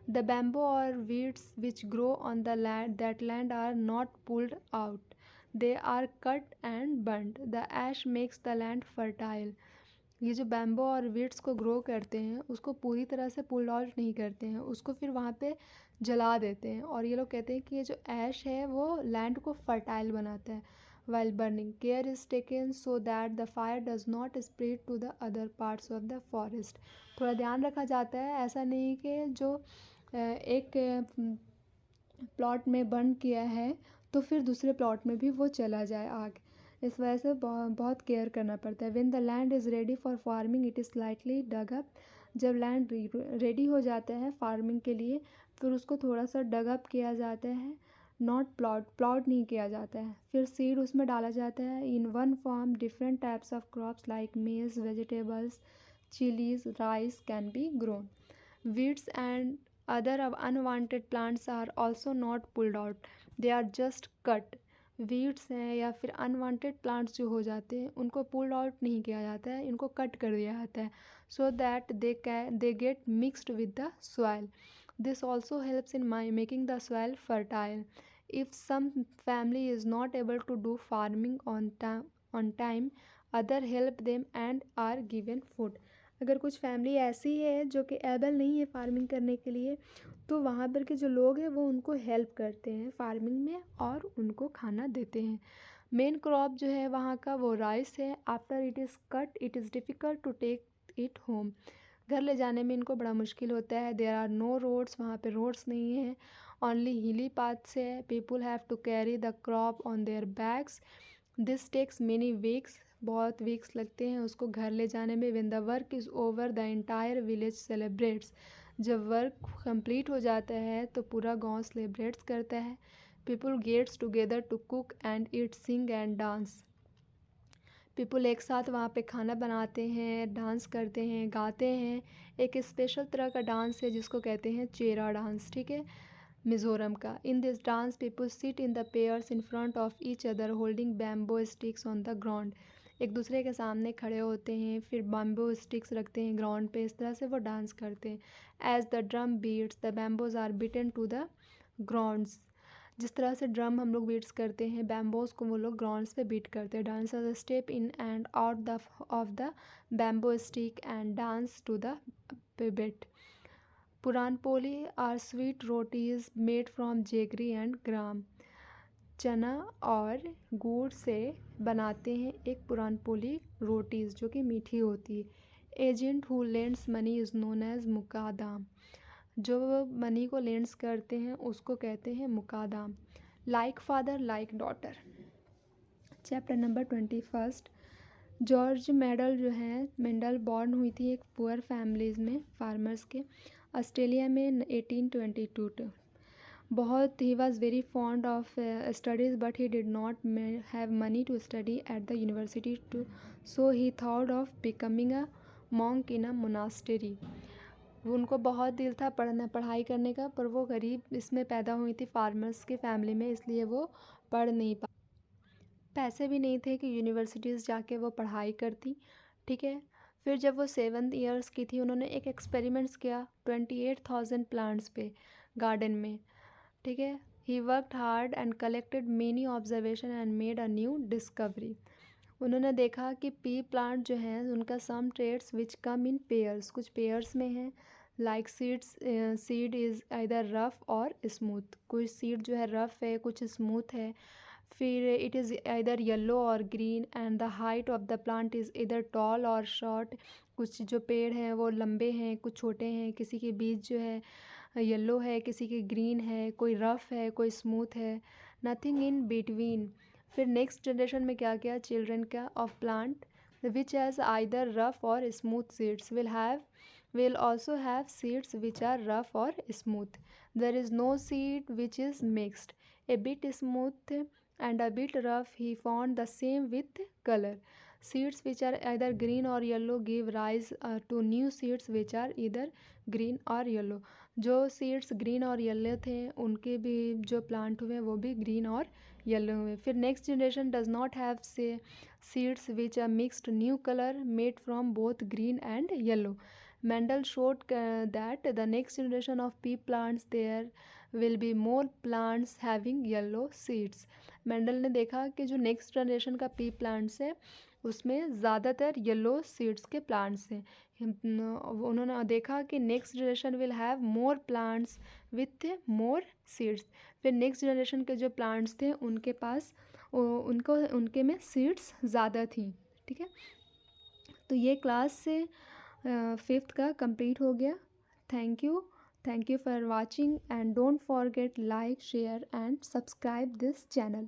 द बैम्बो और weeds which grow on the land that land are not pulled out, they are cut and burned. The ash makes the land fertile. ये जो बैम्बो और वीड्स को ग्रो करते हैं उसको पूरी तरह से पुल आउट नहीं करते हैं, उसको फिर वहाँ पे जला देते हैं। और ये लोग कहते हैं कि ये जो ऐश है वो लैंड को फर्टाइल बनाता है। While burning care is taken so that the fire does not spread to the other parts of the forest. थोड़ा ध्यान रखा जाता है, ऐसा नहीं कि जो एक प्लॉट में बर्न किया है तो फिर दूसरे प्लॉट में भी वो चला जाए आग। इस वजह से बहुत केयर करना पड़ता है। When the land is ready for farming it is slightly dug up. जब लैंड रेडी हो जाता है फार्मिंग के लिए फिर उसको थोड़ा सा डग अप किया जाता है, नॉट प्लॉट नहीं किया जाता है। फिर सीड उसमें डाला जाता है। In one farm different types of crops like maize, vegetables, chillies, rice can be grown. Weeds and other unwanted plants are also not pulled out, they are just cut। Weeds हैं या फिर unwanted plants जो हो जाते हैं उनको pull out नहीं किया जाता है, इनको कट कर दिया जाता है so that they get mixed with the soil. This also helps in making the soil fertile. If some family is not able to do farming on time other help them and are given food. अगर कुछ family ऐसी है जो कि able नहीं है farming करने के लिए तो वहाँ पर के जो लोग हैं वो उनको हेल्प करते हैं फार्मिंग में और उनको खाना देते हैं। मेन क्रॉप जो है वहाँ का वो राइस है। After it is cut it is difficult to take it home. घर ले जाने में इनको बड़ा मुश्किल होता है। देयर आर नो रोड्स, वहाँ पे रोड्स नहीं है, ओनली हिली पाथ्स है। People have to carry the crop on their bags. This takes many weeks, बहुत वीक्स लगते हैं उसको घर ले जाने में। When the work is over the entire village celebrates. जब वर्क कंप्लीट हो जाता है तो पूरा गांव सेलिब्रेट्स करता है। People gets together to cook and eat, sing and dance. People एक साथ वहाँ पे खाना बनाते हैं, डांस करते हैं, गाते हैं। एक स्पेशल तरह का डांस है जिसको कहते हैं चेरा डांस। ठीक है, मिज़ोरम का। In this dance people sit in the pairs in front of each other holding bamboo sticks on the ground. एक दूसरे के सामने खड़े होते हैं फिर बैम्बो स्टिक्स रखते हैं ग्राउंड पे, इस तरह से वो डांस करते हैं। As the drum beats the bamboos are beaten to the grounds. जिस तरह से ड्रम हम लोग बीट्स करते हैं बैम्बोज को वो लोग ग्राउंड्स पे बीट करते हैं। Dancers step in and out the of the bamboo stick and dance to the beat. Puran poli are sweet rotis made from jaggery and gram. चना और गुड़ से बनाते हैं एक पुरान पोली रोटीज़ जो कि मीठी होती है। Agent who lends money is known as mukadam. जो मनी को लेंड्स करते हैं उसको कहते हैं mukadam. Like father like daughter. Chapter number 21 George Mendel जो है, मेंडल बॉर्न हुई थी एक पुअर फैमिलीज़ में, फार्मर्स के, ऑस्ट्रेलिया में 1822। बहुत ही was very fond of studies but he did not have money to study at the university too, so he thought of becoming a monk इन अ मोनास्टेरी। उनको बहुत दिल था पढ़ाई करने का, पर वो गरीब इसमें पैदा हुई थी फार्मर्स के फैमिली में, इसलिए वो पढ़ नहीं पा, पैसे भी नहीं थे कि यूनिवर्सिटीज़ जाके वो पढ़ाई करती। ठीक है। फिर जब वो 7 ईयर्स की थी, उन्होंने एक एक्सपेरिमेंट्स किया 28,000 प्लांट्स पे गार्डन में। ठीक है। He worked hard and collected many observation and made a new discovery. उन्होंने देखा कि पी प्लांट जो हैं उनका some traits which come in pairs, कुछ पेयर्स में हैं, like seeds, seed is either rough और स्मूथ, कुछ सीड जो है रफ है, कुछ स्मूथ है। फिर इट इज़ आइदर येलो और green and the height of the plant is either tall और शॉर्ट, कुछ जो पेड़ हैं वो लंबे हैं, कुछ छोटे हैं, किसी के बीज जो है येलो है, किसी की ग्रीन है, कोई रफ़ है, कोई स्मूथ है, नथिंग इन बिटवीन। फिर नेक्स्ट जनरेशन में क्या किया, चिल्ड्रन का of plant which has either rough और smooth seeds will also have seeds which are rough or smooth. There is no seed which is mixed, a bit smooth and a bit rough. He found the same with color. Seeds which are either green or yellow give rise to new seeds which are either green or yellow. जो seeds green और yellow थे उनके भी जो plant हुए वो भी green और येलो हुए। फिर next generation does not have से seeds which are mixed new colour made from both green and yellow. Mendel showed that the next generation of pea plants there will be more plants having yellow seeds. Mendel ने देखा कि जो next generation का P plants है उसमें ज़्यादातर yellow seeds के plants हैं। उन्होंने देखा कि next generation will have more plants with more seeds. फिर नेक्स्ट जनरेशन के जो प्लांट्स थे उनके पास उनके में सीड्स ज़्यादा थी। ठीक है। तो ये क्लास से 5th का कंप्लीट हो गया। Thank you for watching and don't forget like share and subscribe this channel.